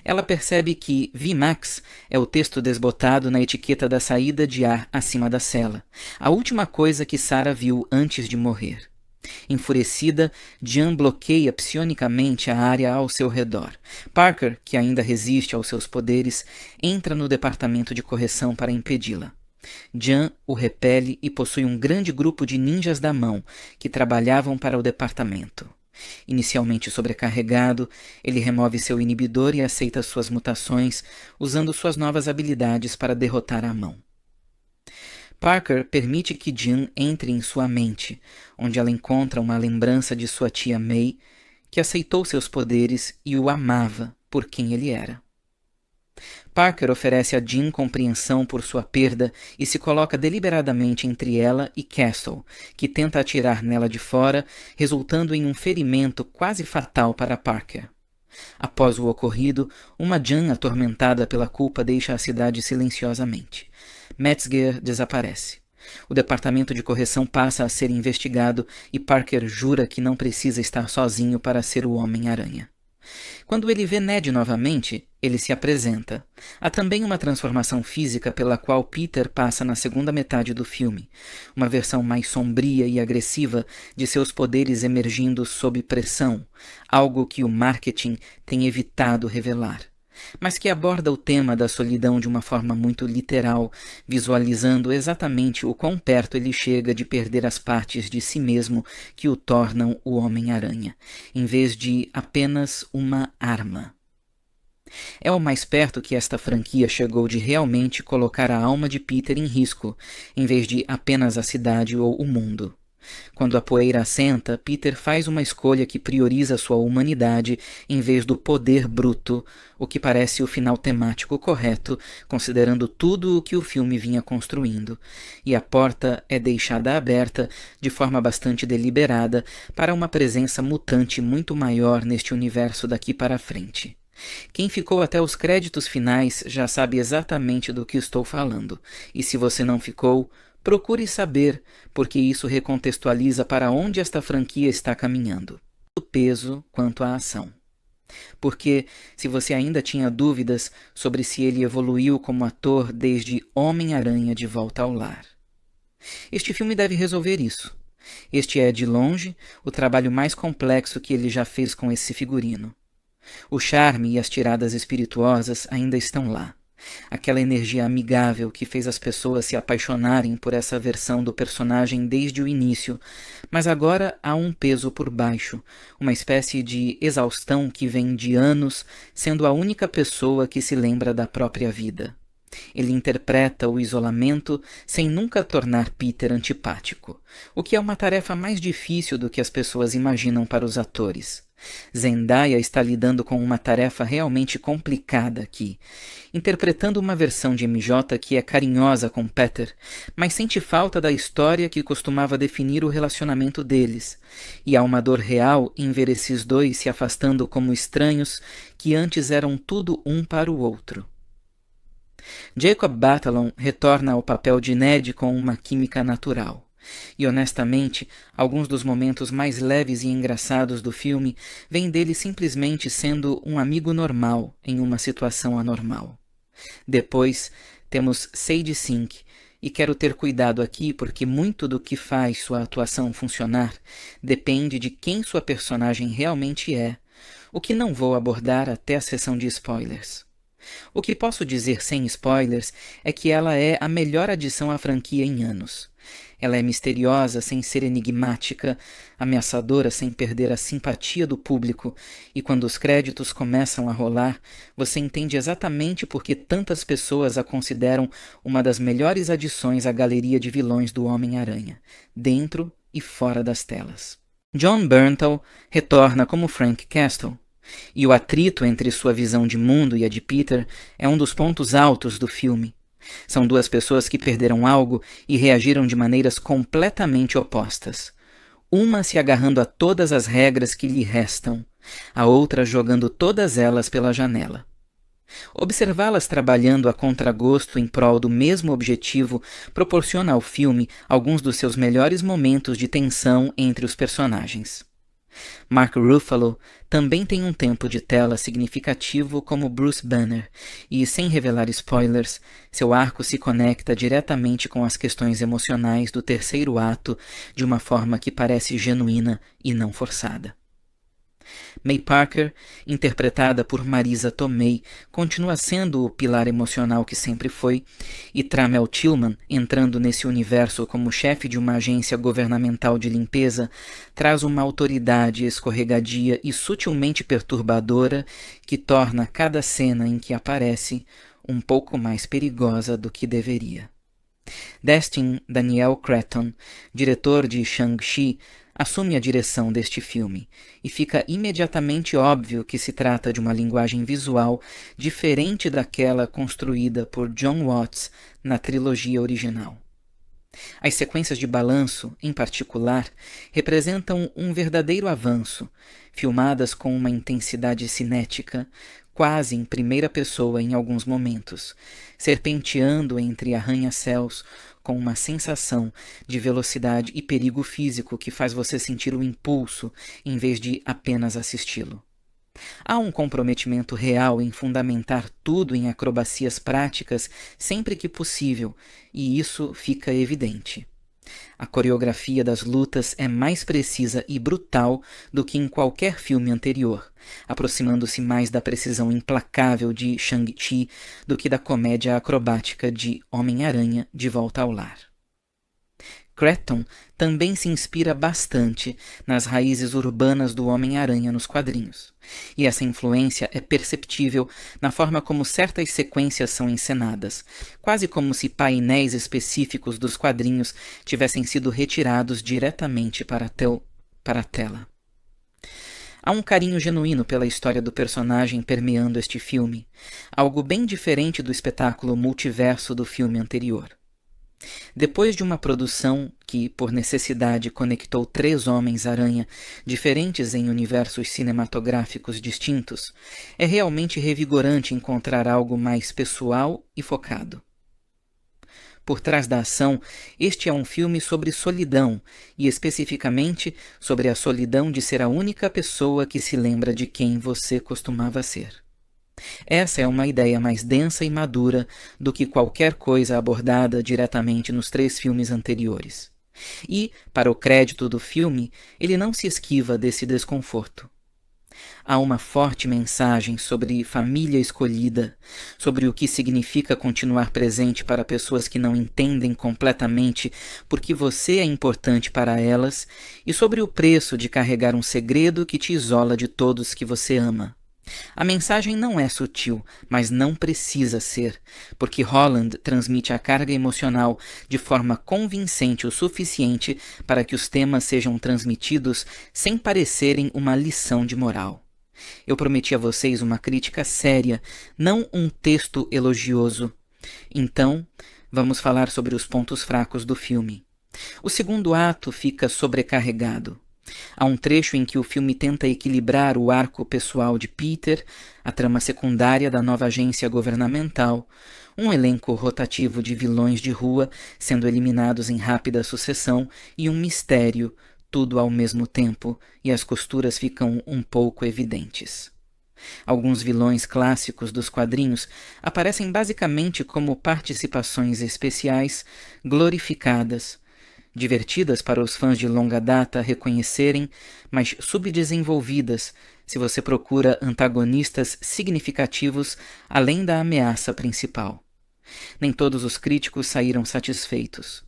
Ela percebe que VMAX é o texto desbotado na etiqueta da saída de ar acima da cela, a última coisa que Sarah viu antes de morrer. Enfurecida, Jan bloqueia psionicamente a área ao seu redor. Parker, que ainda resiste aos seus poderes, entra no departamento de correção para impedi-la. Jan o repele e possui um grande grupo de ninjas da mão que trabalhavam para o departamento. Inicialmente sobrecarregado, ele remove seu inibidor e aceita suas mutações, usando suas novas habilidades para derrotar a mão. Parker permite que Jan entre em sua mente, onde ela encontra uma lembrança de sua tia May, que aceitou seus poderes e o amava por quem ele era. Parker oferece a Jean compreensão por sua perda e se coloca deliberadamente entre ela e Castle, que tenta atirar nela de fora, resultando em um ferimento quase fatal para Parker. Após o ocorrido, uma Jean atormentada pela culpa deixa a cidade silenciosamente. Metzger desaparece. O departamento de correção passa a ser investigado e Parker jura que não precisa estar sozinho para ser o Homem-Aranha. Quando ele vê Ned novamente, ele se apresenta. Há também uma transformação física pela qual Peter passa na segunda metade do filme, uma versão mais sombria e agressiva de seus poderes emergindo sob pressão, algo que o marketing tem evitado revelar, mas que aborda o tema da solidão de uma forma muito literal, visualizando exatamente o quão perto ele chega de perder as partes de si mesmo que o tornam o Homem-Aranha, em vez de apenas uma arma. É o mais perto que esta franquia chegou de realmente colocar a alma de Peter em risco, em vez de apenas a cidade ou o mundo. Quando a poeira assenta, Peter faz uma escolha que prioriza sua humanidade em vez do poder bruto, o que parece o final temático correto, considerando tudo o que o filme vinha construindo, e a porta é deixada aberta, de forma bastante deliberada, para uma presença mutante muito maior neste universo daqui para frente. Quem ficou até os créditos finais já sabe exatamente do que estou falando, e se você não ficou, procure saber, porque isso recontextualiza para onde esta franquia está caminhando, tanto o peso quanto a ação. Porque, se você ainda tinha dúvidas sobre se ele evoluiu como ator desde Homem-Aranha de Volta ao Lar. Este filme deve resolver isso. Este é, de longe, o trabalho mais complexo que ele já fez com esse figurino. O charme e as tiradas espirituosas ainda estão lá. Aquela energia amigável que fez as pessoas se apaixonarem por essa versão do personagem desde o início, mas agora há um peso por baixo, uma espécie de exaustão que vem de anos sendo a única pessoa que se lembra da própria vida. Ele interpreta o isolamento sem nunca tornar Peter antipático, o que é uma tarefa mais difícil do que as pessoas imaginam para os atores. Zendaya está lidando com uma tarefa realmente complicada aqui, interpretando uma versão de MJ que é carinhosa com Peter, mas sente falta da história que costumava definir o relacionamento deles, e há uma dor real em ver esses dois se afastando como estranhos que antes eram tudo um para o outro. Jacob Batalon retorna ao papel de Ned com uma química natural. E honestamente, alguns dos momentos mais leves e engraçados do filme vêm dele simplesmente sendo um amigo normal em uma situação anormal. Depois, temos Sadie Sink, e quero ter cuidado aqui porque muito do que faz sua atuação funcionar depende de quem sua personagem realmente é, o que não vou abordar até a sessão de spoilers. O que posso dizer sem spoilers é que ela é a melhor adição à franquia em anos. Ela é misteriosa sem ser enigmática, ameaçadora sem perder a simpatia do público, e quando os créditos começam a rolar, você entende exatamente por que tantas pessoas a consideram uma das melhores adições à galeria de vilões do Homem-Aranha, dentro e fora das telas. Jon Bernthal retorna como Frank Castle, e o atrito entre sua visão de mundo e a de Peter é um dos pontos altos do filme. São duas pessoas que perderam algo e reagiram de maneiras completamente opostas. Uma se agarrando a todas as regras que lhe restam, a outra jogando todas elas pela janela. Observá-las trabalhando a contragosto em prol do mesmo objetivo proporciona ao filme alguns dos seus melhores momentos de tensão entre os personagens. Mark Ruffalo também tem um tempo de tela significativo como Bruce Banner, e, sem revelar spoilers, seu arco se conecta diretamente com as questões emocionais do terceiro ato de uma forma que parece genuína e não forçada. May Parker, interpretada por Marisa Tomei, continua sendo o pilar emocional que sempre foi, e Tramel Tillman, entrando nesse universo como chefe de uma agência governamental de limpeza, traz uma autoridade escorregadia e sutilmente perturbadora que torna cada cena em que aparece um pouco mais perigosa do que deveria. Destin Daniel Cretton, diretor de Shang-Chi, assume a direção deste filme, e fica imediatamente óbvio que se trata de uma linguagem visual diferente daquela construída por John Watts na trilogia original. As sequências de balanço, em particular, representam um verdadeiro avanço, filmadas com uma intensidade cinética, quase em primeira pessoa em alguns momentos, serpenteando entre arranha-céus com uma sensação de velocidade e perigo físico que faz você sentir o impulso em vez de apenas assisti-lo. Há um comprometimento real em fundamentar tudo em acrobacias práticas sempre que possível, e isso fica evidente. A coreografia das lutas é mais precisa e brutal do que em qualquer filme anterior, aproximando-se mais da precisão implacável de Shang-Chi do que da comédia acrobática de Homem-Aranha de Volta ao Lar. Cretton também se inspira bastante nas raízes urbanas do Homem-Aranha nos quadrinhos, e essa influência é perceptível na forma como certas sequências são encenadas, quase como se painéis específicos dos quadrinhos tivessem sido retirados diretamente para a tela. Há um carinho genuíno pela história do personagem permeando este filme, algo bem diferente do espetáculo multiverso do filme anterior. Depois de uma produção que, por necessidade, conectou 3 Homens-Aranha diferentes em universos cinematográficos distintos, é realmente revigorante encontrar algo mais pessoal e focado. Por trás da ação, este é um filme sobre solidão, e especificamente sobre a solidão de ser a única pessoa que se lembra de quem você costumava ser. Essa é uma ideia mais densa e madura do que qualquer coisa abordada diretamente nos 3 filmes anteriores. E, para o crédito do filme, ele não se esquiva desse desconforto. Há uma forte mensagem sobre família escolhida, sobre o que significa continuar presente para pessoas que não entendem completamente por que você é importante para elas e sobre o preço de carregar um segredo que te isola de todos que você ama. A mensagem não é sutil, mas não precisa ser, porque Holland transmite a carga emocional de forma convincente o suficiente para que os temas sejam transmitidos sem parecerem uma lição de moral. Eu prometi a vocês uma crítica séria, não um texto elogioso. Então, vamos falar sobre os pontos fracos do filme. O segundo ato fica sobrecarregado. Há um trecho em que o filme tenta equilibrar o arco pessoal de Peter, a trama secundária da nova agência governamental, um elenco rotativo de vilões de rua sendo eliminados em rápida sucessão e um mistério, tudo ao mesmo tempo, e as costuras ficam um pouco evidentes. Alguns vilões clássicos dos quadrinhos aparecem basicamente como participações especiais glorificadas, divertidas para os fãs de longa data reconhecerem, mas subdesenvolvidas se você procura antagonistas significativos além da ameaça principal. Nem todos os críticos saíram satisfeitos.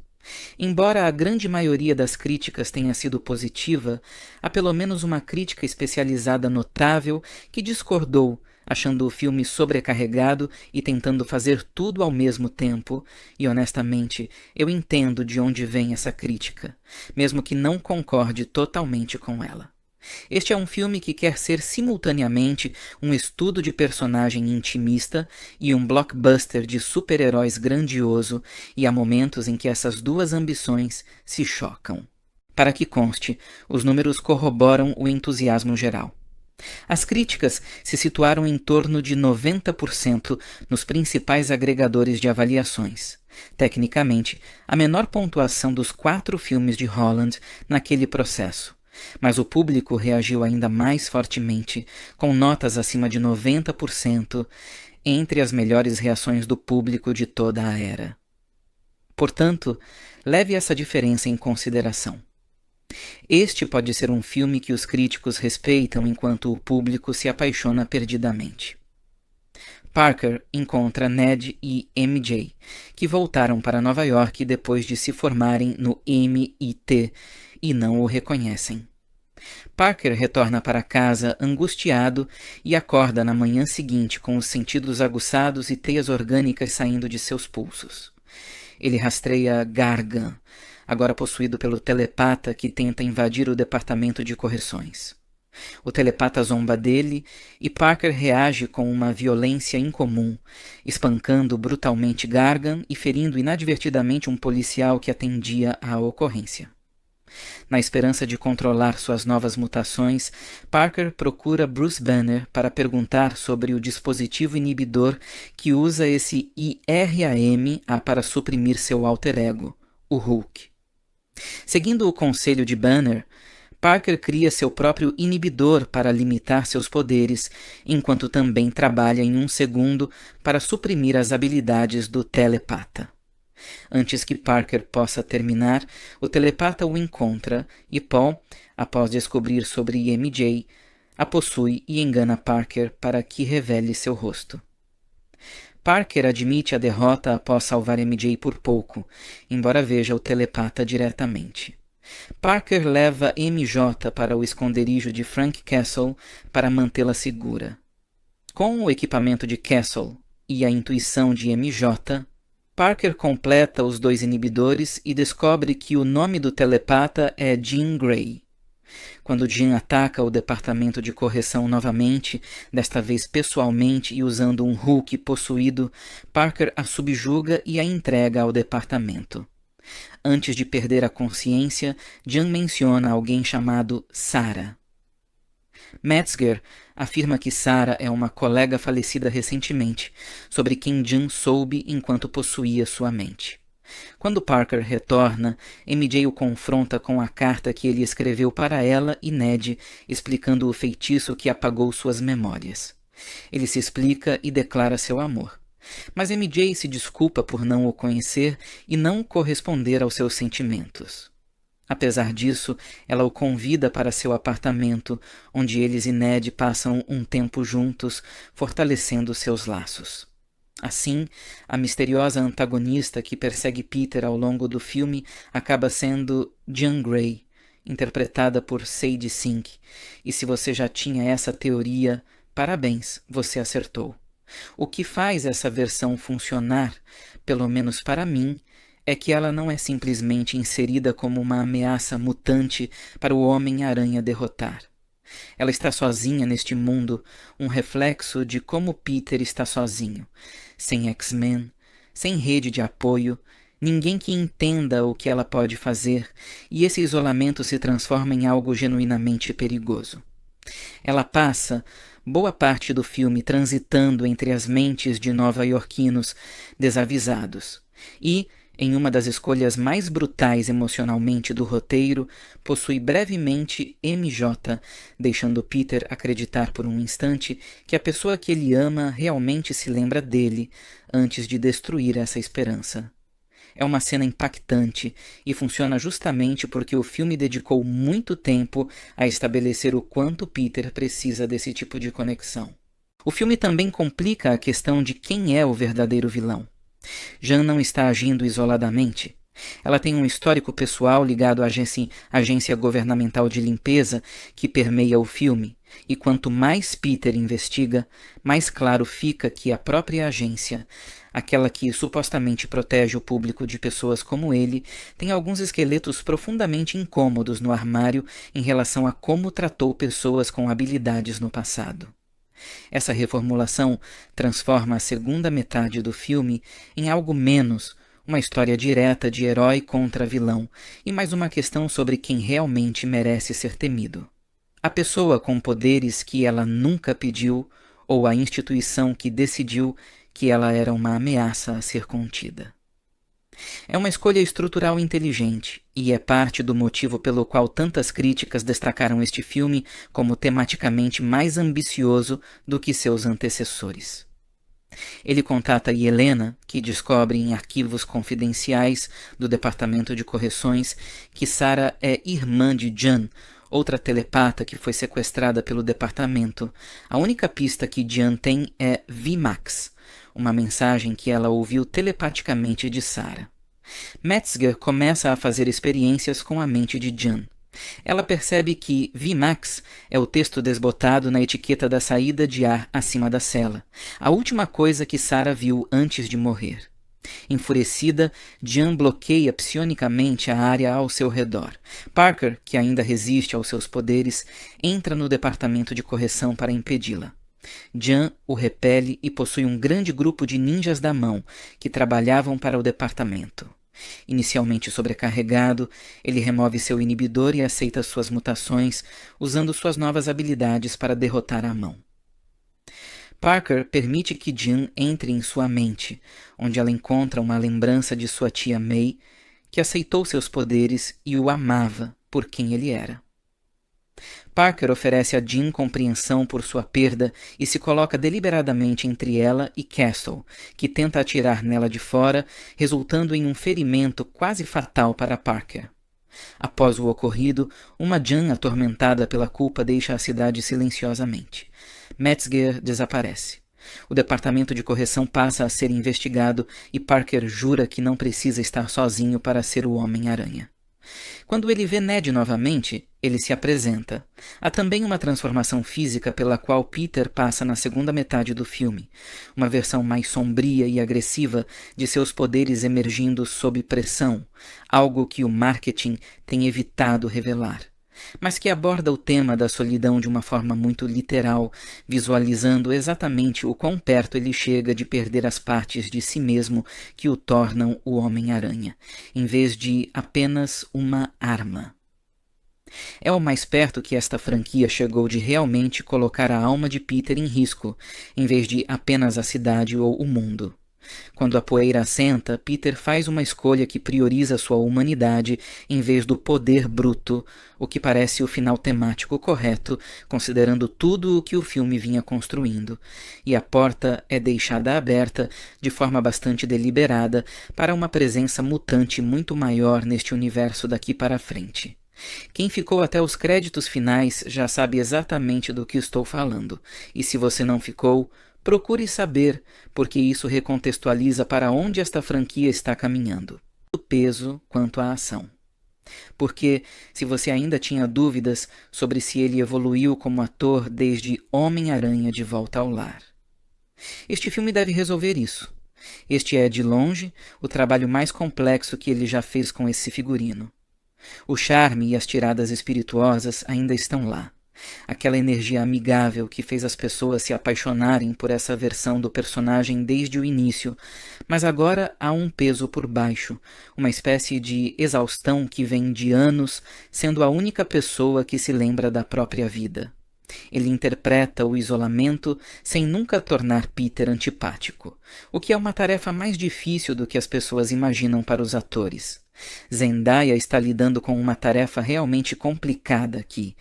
Embora a grande maioria das críticas tenha sido positiva, há pelo menos uma crítica especializada notável que discordou, achando o filme sobrecarregado e tentando fazer tudo ao mesmo tempo, e honestamente, eu entendo de onde vem essa crítica, mesmo que não concorde totalmente com ela. Este é um filme que quer ser simultaneamente um estudo de personagem intimista e um blockbuster de super-heróis grandioso, e há momentos em que essas duas ambições se chocam. Para que conste, os números corroboram o entusiasmo geral. As críticas se situaram em torno de 90% nos principais agregadores de avaliações. Tecnicamente, a menor pontuação dos 4 filmes de Holland naquele processo. Mas o público reagiu ainda mais fortemente, com notas acima de 90%, entre as melhores reações do público de toda a era. Portanto, leve essa diferença em consideração. Este pode ser um filme que os críticos respeitam enquanto o público se apaixona perdidamente. Parker encontra Ned e MJ, que voltaram para Nova York depois de se formarem no MIT e não o reconhecem. Parker retorna para casa angustiado e acorda na manhã seguinte com os sentidos aguçados e teias orgânicas saindo de seus pulsos. Ele rastreia Gargan, agora possuído pelo telepata que tenta invadir o departamento de correções. O telepata zomba dele e Parker reage com uma violência incomum, espancando brutalmente Gargan e ferindo inadvertidamente um policial que atendia à ocorrência. Na esperança de controlar suas novas mutações, Parker procura Bruce Banner para perguntar sobre o dispositivo inibidor que usa esse IRAM para suprimir seu alter ego, o Hulk. Seguindo o conselho de Banner, Parker cria seu próprio inibidor para limitar seus poderes, enquanto também trabalha em um segundo para suprimir as habilidades do telepata. Antes que Parker possa terminar, o telepata o encontra e Paul, após descobrir sobre MJ, a possui e engana Parker para que revele seu rosto. Parker admite a derrota após salvar MJ por pouco, embora veja o telepata diretamente. Parker leva MJ para o esconderijo de Frank Castle para mantê-la segura. Com o equipamento de Castle e a intuição de MJ, Parker completa os 2 inibidores e descobre que o nome do telepata é Jean Grey. Quando Jean ataca o departamento de correção novamente, desta vez pessoalmente e usando um Hulk possuído, Parker a subjuga e a entrega ao departamento. Antes de perder a consciência, Jean menciona alguém chamado Sarah. Metzger afirma que Sarah é uma colega falecida recentemente, sobre quem Jean soube enquanto possuía sua mente. Quando Parker retorna, MJ o confronta com a carta que ele escreveu para ela e Ned, explicando o feitiço que apagou suas memórias. Ele se explica e declara seu amor. Mas MJ se desculpa por não o conhecer e não corresponder aos seus sentimentos. Apesar disso, ela o convida para seu apartamento, onde eles e Ned passam um tempo juntos, fortalecendo seus laços. Assim, a misteriosa antagonista que persegue Peter ao longo do filme acaba sendo Jean Grey, interpretada por Sadie Sink, e se você já tinha essa teoria, parabéns, você acertou. O que faz essa versão funcionar, pelo menos para mim, é que ela não é simplesmente inserida como uma ameaça mutante para o Homem-Aranha derrotar. Ela está sozinha neste mundo, um reflexo de como Peter está sozinho, sem X-Men, sem rede de apoio, ninguém que entenda o que ela pode fazer, e esse isolamento se transforma em algo genuinamente perigoso. Ela passa boa parte do filme transitando entre as mentes de nova-iorquinos desavisados e, em uma das escolhas mais brutais emocionalmente do roteiro, possui brevemente MJ, deixando Peter acreditar por um instante que a pessoa que ele ama realmente se lembra dele, antes de destruir essa esperança. É uma cena impactante e funciona justamente porque o filme dedicou muito tempo a estabelecer o quanto Peter precisa desse tipo de conexão. O filme também complica a questão de quem é o verdadeiro vilão. Jean não está agindo isoladamente. Ela tem um histórico pessoal ligado à agência governamental de limpeza que permeia o filme, e quanto mais Peter investiga, mais claro fica que a própria agência, aquela que supostamente protege o público de pessoas como ele, tem alguns esqueletos profundamente incômodos no armário em relação a como tratou pessoas com habilidades no passado. Essa reformulação transforma a segunda metade do filme em algo menos uma história direta de herói contra vilão e mais uma questão sobre quem realmente merece ser temido. A pessoa com poderes que ela nunca pediu ou a instituição que decidiu que ela era uma ameaça a ser contida. É uma escolha estrutural inteligente e é parte do motivo pelo qual tantas críticas destacaram este filme como tematicamente mais ambicioso do que seus antecessores. Ele contata Helena, que descobre em arquivos confidenciais do Departamento de Correções que Sarah é irmã de Jan, outra telepata que foi sequestrada pelo departamento. A única pista que Jan tem é VMAX, uma mensagem que ela ouviu telepaticamente de Sarah. Metzger começa a fazer experiências com a mente de Jan. Ela percebe que VMAX é o texto desbotado na etiqueta da saída de ar acima da cela, a última coisa que Sarah viu antes de morrer. Enfurecida, Jan bloqueia psionicamente a área ao seu redor. Parker, que ainda resiste aos seus poderes, entra no departamento de correção para impedi-la. Jan o repele e possui um grande grupo de ninjas da mão que trabalhavam para o departamento. Inicialmente sobrecarregado, ele remove seu inibidor e aceita suas mutações, usando suas novas habilidades para derrotar a mão. Parker permite que Jan entre em sua mente, onde ela encontra uma lembrança de sua tia May, que aceitou seus poderes e o amava por quem ele era. Parker oferece a Jean compreensão por sua perda e se coloca deliberadamente entre ela e Castle, que tenta atirar nela de fora, resultando em um ferimento quase fatal para Parker. Após o ocorrido, uma Jean atormentada pela culpa deixa a cidade silenciosamente. Metzger desaparece. O departamento de correção passa a ser investigado e Parker jura que não precisa estar sozinho para ser o Homem-Aranha. Quando ele vê Ned novamente, ele se apresenta. Há também uma transformação física pela qual Peter passa na segunda metade do filme, uma versão mais sombria e agressiva de seus poderes emergindo sob pressão, algo que o marketing tem evitado revelar, mas que aborda o tema da solidão de uma forma muito literal, visualizando exatamente o quão perto ele chega de perder as partes de si mesmo que o tornam o Homem-Aranha, em vez de apenas uma arma. É o mais perto que esta franquia chegou de realmente colocar a alma de Peter em risco, em vez de apenas a cidade ou o mundo. Quando a poeira assenta, Peter faz uma escolha que prioriza sua humanidade em vez do poder bruto, o que parece o final temático correto, considerando tudo o que o filme vinha construindo, e a porta é deixada aberta, de forma bastante deliberada, para uma presença mutante muito maior neste universo daqui para frente. Quem ficou até os créditos finais já sabe exatamente do que estou falando, e se você não ficou, procure saber, porque isso recontextualiza para onde esta franquia está caminhando, tanto o peso quanto a ação. Porque, se você ainda tinha dúvidas sobre se ele evoluiu como ator desde Homem-Aranha de Volta ao Lar, este filme deve resolver isso. Este é, de longe, o trabalho mais complexo que ele já fez com esse figurino. O charme e as tiradas espirituosas ainda estão lá. Aquela energia amigável que fez as pessoas se apaixonarem por essa versão do personagem desde o início, mas agora há um peso por baixo, uma espécie de exaustão que vem de anos sendo a única pessoa que se lembra da própria vida. Ele interpreta o isolamento sem nunca tornar Peter antipático, o que é uma tarefa mais difícil do que as pessoas imaginam para os atores. Zendaya está lidando com uma tarefa realmente complicada aqui,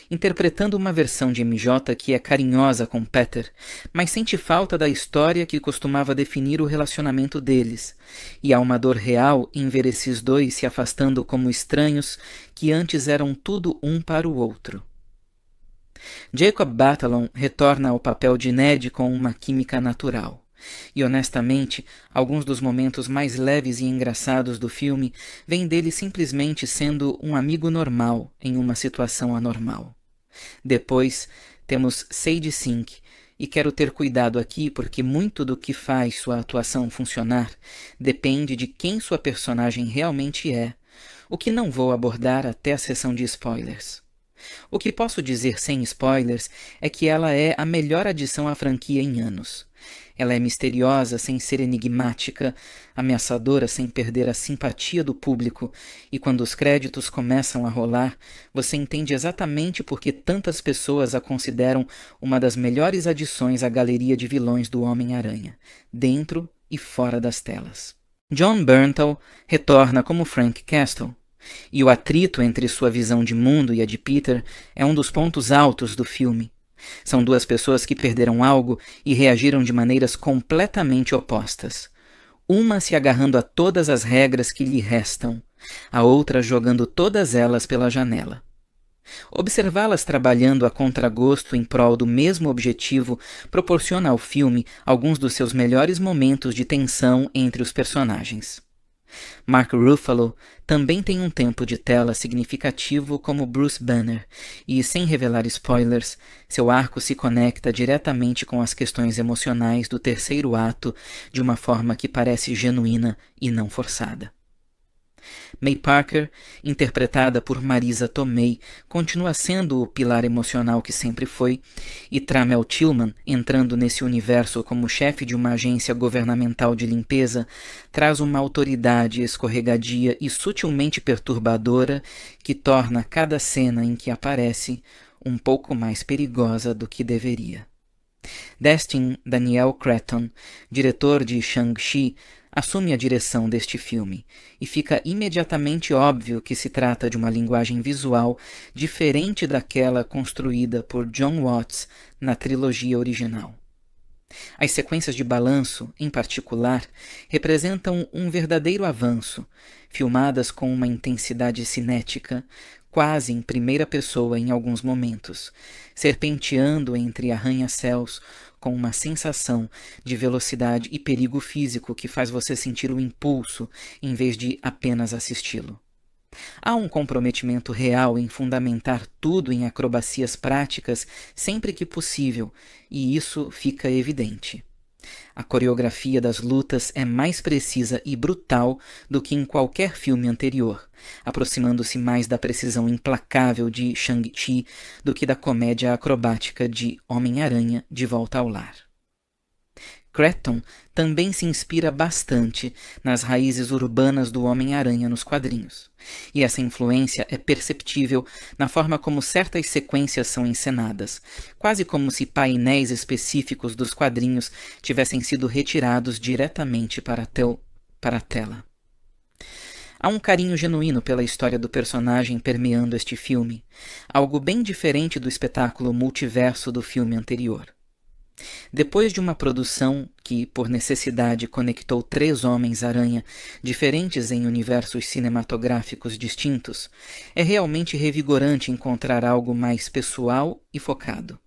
interpretando uma versão de MJ que é carinhosa com Peter, mas sente falta da história que costumava definir o relacionamento deles, e há uma dor real em ver esses dois se afastando como estranhos que antes eram tudo um para o outro. Jacob Batalon retorna ao papel de Ned com uma química natural. E honestamente, alguns dos momentos mais leves e engraçados do filme vêm dele simplesmente sendo um amigo normal em uma situação anormal. Depois, temos Sadie Sink, e quero ter cuidado aqui porque muito do que faz sua atuação funcionar depende de quem sua personagem realmente é, o que não vou abordar até a sessão de spoilers. O que posso dizer sem spoilers é que ela é a melhor adição à franquia em anos. Ela é misteriosa sem ser enigmática, ameaçadora sem perder a simpatia do público, e quando os créditos começam a rolar, você entende exatamente por que tantas pessoas a consideram uma das melhores adições à galeria de vilões do Homem-Aranha, dentro e fora das telas. Jon Bernthal retorna como Frank Castle, e o atrito entre sua visão de mundo e a de Peter é um dos pontos altos do filme. São duas pessoas que perderam algo e reagiram de maneiras completamente opostas. Uma se agarrando a todas as regras que lhe restam, a outra jogando todas elas pela janela. Observá-las trabalhando a contragosto em prol do mesmo objetivo proporciona ao filme alguns dos seus melhores momentos de tensão entre os personagens. Mark Ruffalo também tem um tempo de tela significativo como Bruce Banner, e, sem revelar spoilers, seu arco se conecta diretamente com as questões emocionais do terceiro ato de uma forma que parece genuína e não forçada. May Parker, interpretada por Marisa Tomei, continua sendo o pilar emocional que sempre foi, e Tramel Tillman, entrando nesse universo como chefe de uma agência governamental de limpeza, traz uma autoridade escorregadia e sutilmente perturbadora que torna cada cena em que aparece um pouco mais perigosa do que deveria. Destin Daniel Cretton, diretor de Shang-Chi, assume a direção deste filme, e fica imediatamente óbvio que se trata de uma linguagem visual diferente daquela construída por John Watts na trilogia original. As sequências de balanço, em particular, representam um verdadeiro avanço, filmadas com uma intensidade cinética, quase em primeira pessoa em alguns momentos, serpenteando entre arranha-céus, com uma sensação de velocidade e perigo físico que faz você sentir o impulso em vez de apenas assisti-lo. Há um comprometimento real em fundamentar tudo em acrobacias práticas sempre que possível, e isso fica evidente. A coreografia das lutas é mais precisa e brutal do que em qualquer filme anterior, aproximando-se mais da precisão implacável de Shang-Chi do que da comédia acrobática de Homem-Aranha de Volta ao Lar. Cretton também se inspira bastante nas raízes urbanas do Homem-Aranha nos quadrinhos, e essa influência é perceptível na forma como certas sequências são encenadas, quase como se painéis específicos dos quadrinhos tivessem sido retirados diretamente para a tela. Há um carinho genuíno pela história do personagem permeando este filme, algo bem diferente do espetáculo multiverso do filme anterior. Depois de uma produção que, por necessidade, conectou 3 Homens-Aranha diferentes em universos cinematográficos distintos, é realmente revigorante encontrar algo mais pessoal e focado.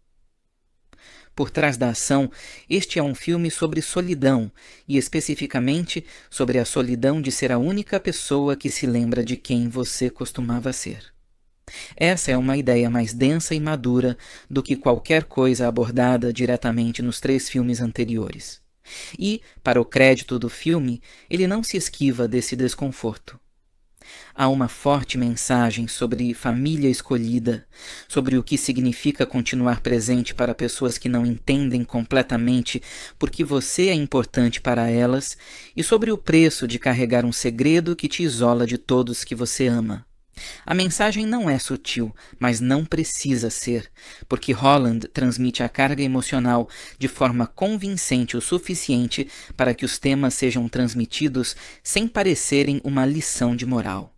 Por trás da ação, este é um filme sobre solidão, e especificamente sobre a solidão de ser a única pessoa que se lembra de quem você costumava ser. Essa é uma ideia mais densa e madura do que qualquer coisa abordada diretamente nos 3 filmes anteriores. E, para o crédito do filme, ele não se esquiva desse desconforto. Há uma forte mensagem sobre família escolhida, sobre o que significa continuar presente para pessoas que não entendem completamente por que você é importante para elas e sobre o preço de carregar um segredo que te isola de todos que você ama. A mensagem não é sutil, mas não precisa ser, porque Holland transmite a carga emocional de forma convincente o suficiente para que os temas sejam transmitidos sem parecerem uma lição de moral.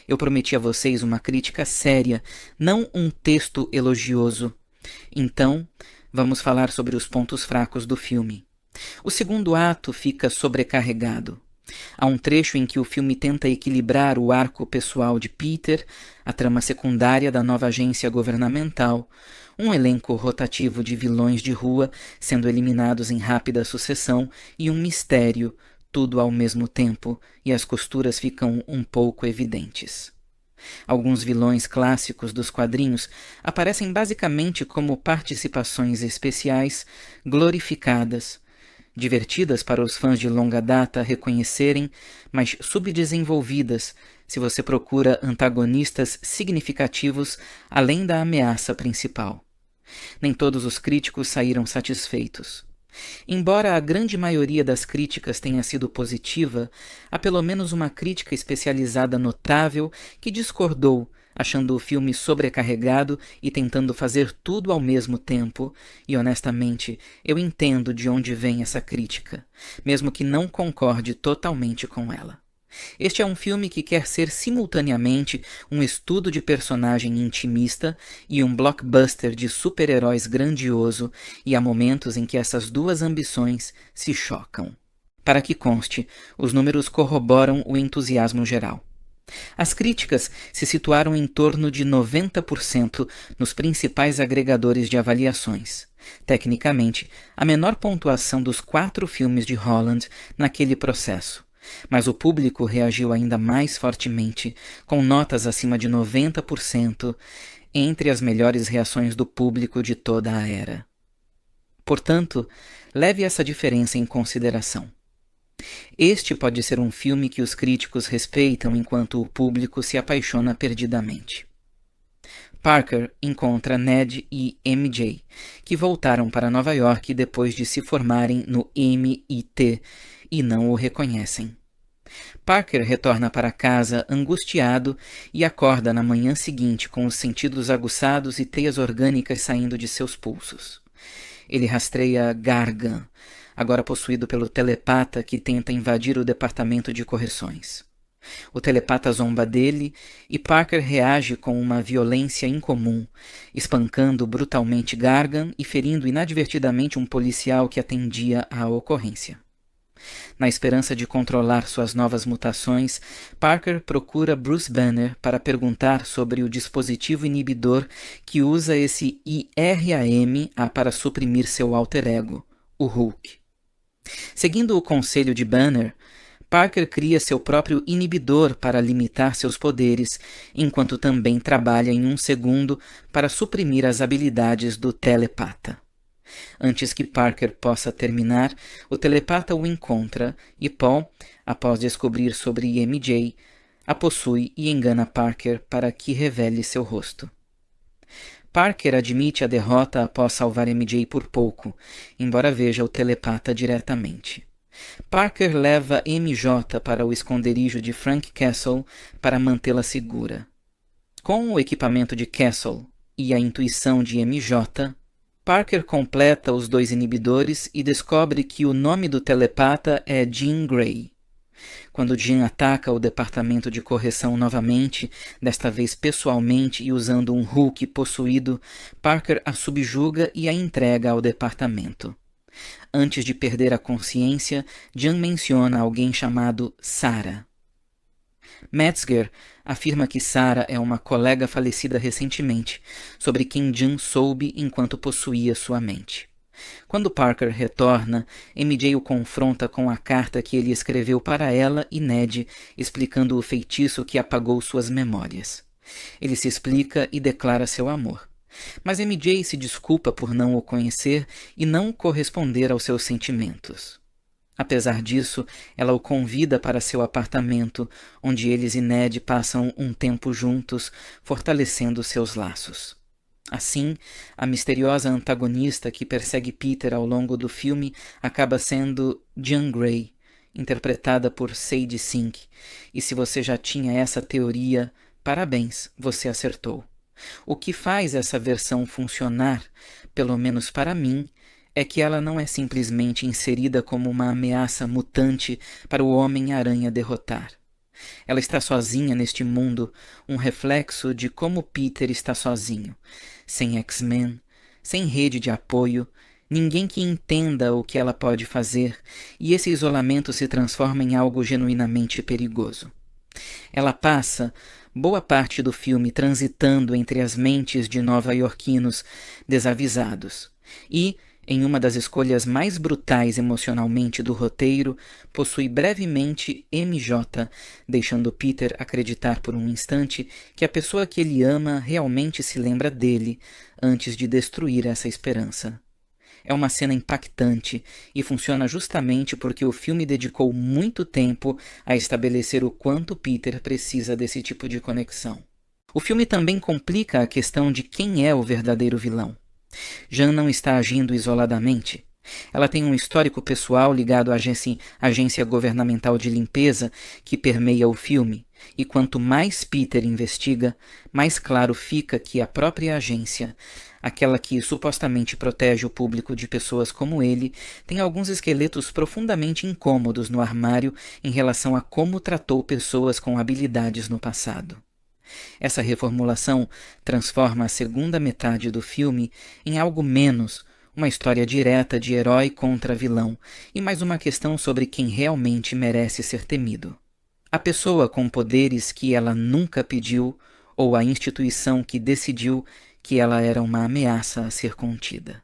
Eu prometi a vocês uma crítica séria, não um texto elogioso. Então, vamos falar sobre os pontos fracos do filme. O segundo ato fica sobrecarregado. Há um trecho em que o filme tenta equilibrar o arco pessoal de Peter, a trama secundária da nova agência governamental, um elenco rotativo de vilões de rua sendo eliminados em rápida sucessão e um mistério, tudo ao mesmo tempo, e as costuras ficam um pouco evidentes. Alguns vilões clássicos dos quadrinhos aparecem basicamente como participações especiais, glorificadas, divertidas para os fãs de longa data reconhecerem, mas subdesenvolvidas se você procura antagonistas significativos além da ameaça principal. Nem todos os críticos saíram satisfeitos. Embora a grande maioria das críticas tenha sido positiva, há pelo menos uma crítica especializada notável que discordou, achando o filme sobrecarregado e tentando fazer tudo ao mesmo tempo, e honestamente, eu entendo de onde vem essa crítica, mesmo que não concorde totalmente com ela. Este é um filme que quer ser simultaneamente um estudo de personagem intimista e um blockbuster de super-heróis grandioso, e há momentos em que essas duas ambições se chocam. Para que conste, os números corroboram o entusiasmo geral. As críticas se situaram em torno de 90% nos principais agregadores de avaliações. Tecnicamente, a menor pontuação dos 4 filmes de Holland naquele processo. Mas o público reagiu ainda mais fortemente, com notas acima de 90%, entre as melhores reações do público de toda a era. Portanto, leve essa diferença em consideração. Este pode ser um filme que os críticos respeitam enquanto o público se apaixona perdidamente. Parker encontra Ned e MJ, que voltaram para Nova York depois de se formarem no MIT e não o reconhecem. Parker retorna para casa angustiado e acorda na manhã seguinte com os sentidos aguçados e teias orgânicas saindo de seus pulsos. Ele rastreia Gargan, agora possuído pelo telepata que tenta invadir o departamento de correções. O telepata zomba dele e Parker reage com uma violência incomum, espancando brutalmente Gargan e ferindo inadvertidamente um policial que atendia à ocorrência. Na esperança de controlar suas novas mutações, Parker procura Bruce Banner para perguntar sobre o dispositivo inibidor que usa esse IRAM para suprimir seu alter ego, o Hulk. Seguindo o conselho de Banner, Parker cria seu próprio inibidor para limitar seus poderes, enquanto também trabalha em um segundo para suprimir as habilidades do telepata. Antes que Parker possa terminar, o telepata o encontra e Paul, após descobrir sobre MJ, a possui e engana Parker para que revele seu rosto. Parker admite a derrota após salvar MJ por pouco, embora veja o telepata diretamente. Parker leva MJ para o esconderijo de Frank Castle para mantê-la segura. Com o equipamento de Castle e a intuição de MJ, Parker completa os 2 inibidores e descobre que o nome do telepata é Jean Grey. Quando Jean ataca o departamento de correção novamente, desta vez pessoalmente e usando um Hulk possuído, Parker a subjuga e a entrega ao departamento. Antes de perder a consciência, Jean menciona alguém chamado Sarah. Metzger afirma que Sarah é uma colega falecida recentemente, sobre quem Jean soube enquanto possuía sua mente. Quando Parker retorna, MJ o confronta com a carta que ele escreveu para ela e Ned, explicando o feitiço que apagou suas memórias. Ele se explica e declara seu amor. Mas MJ se desculpa por não o conhecer e não corresponder aos seus sentimentos. Apesar disso, ela o convida para seu apartamento, onde eles e Ned passam um tempo juntos, fortalecendo seus laços. Assim, a misteriosa antagonista que persegue Peter ao longo do filme acaba sendo Jean Grey, interpretada por Sadie Sink, e se você já tinha essa teoria, parabéns, você acertou. O que faz essa versão funcionar, pelo menos para mim, é que ela não é simplesmente inserida como uma ameaça mutante para o Homem-Aranha derrotar. Ela está sozinha neste mundo, um reflexo de como Peter está sozinho, sem X-Men, sem rede de apoio, ninguém que entenda o que ela pode fazer, e esse isolamento se transforma em algo genuinamente perigoso. Ela passa boa parte do filme transitando entre as mentes de nova-iorquinos desavisados e, em uma das escolhas mais brutais emocionalmente do roteiro, possui brevemente MJ, deixando Peter acreditar por um instante que a pessoa que ele ama realmente se lembra dele antes de destruir essa esperança. É uma cena impactante e funciona justamente porque o filme dedicou muito tempo a estabelecer o quanto Peter precisa desse tipo de conexão. O filme também complica a questão de quem é o verdadeiro vilão. Jean não está agindo isoladamente. Ela tem um histórico pessoal ligado à agência governamental de limpeza que permeia o filme, e quanto mais Peter investiga, mais claro fica que a própria agência, aquela que supostamente protege o público de pessoas como ele, tem alguns esqueletos profundamente incômodos no armário em relação a como tratou pessoas com habilidades no passado. Essa reformulação transforma a segunda metade do filme em algo menos uma história direta de herói contra vilão e mais uma questão sobre quem realmente merece ser temido. A pessoa com poderes que ela nunca pediu ou a instituição que decidiu que ela era uma ameaça a ser contida.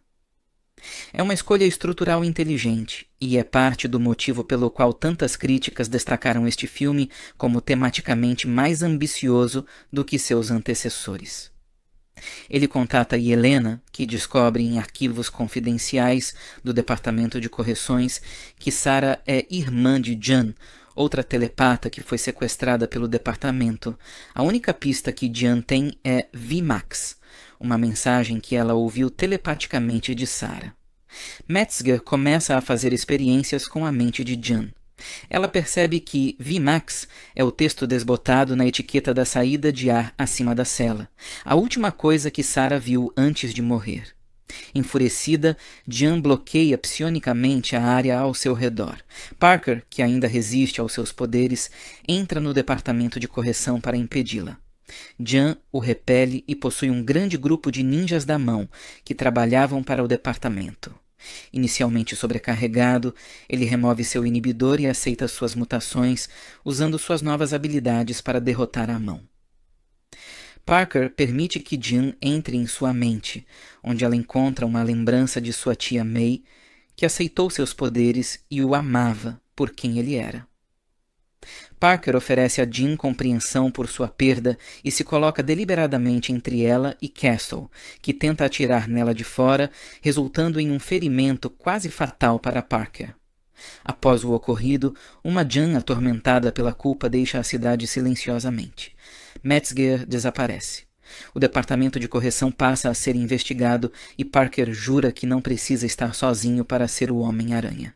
É uma escolha estrutural inteligente e é parte do motivo pelo qual tantas críticas destacaram este filme como tematicamente mais ambicioso do que seus antecessores. Ele contata Helena, que descobre em arquivos confidenciais do Departamento de Correções que Sarah é irmã de Jean, outra telepata que foi sequestrada pelo departamento. A única pista que Jean tem é VMAX, uma mensagem que ela ouviu telepaticamente de Sarah. Metzger começa a fazer experiências com a mente de Jean. Ela percebe que VMAX é o texto desbotado na etiqueta da saída de ar acima da cela, a última coisa que Sarah viu antes de morrer. Enfurecida, Jean bloqueia psionicamente a área ao seu redor. Parker, que ainda resiste aos seus poderes, entra no departamento de correção para impedi-la. Jean o repele e possui um grande grupo de ninjas da mão que trabalhavam para o departamento. Inicialmente sobrecarregado, ele remove seu inibidor e aceita suas mutações, usando suas novas habilidades para derrotar a mão. Parker permite que Jean entre em sua mente, onde ela encontra uma lembrança de sua tia May, que aceitou seus poderes e o amava por quem ele era. Parker oferece a Jean compreensão por sua perda e se coloca deliberadamente entre ela e Castle, que tenta atirar nela de fora, resultando em um ferimento quase fatal para Parker. Após o ocorrido, uma Jean atormentada pela culpa deixa a cidade silenciosamente. Metzger desaparece. O departamento de correção passa a ser investigado e Parker jura que não precisa estar sozinho para ser o Homem-Aranha.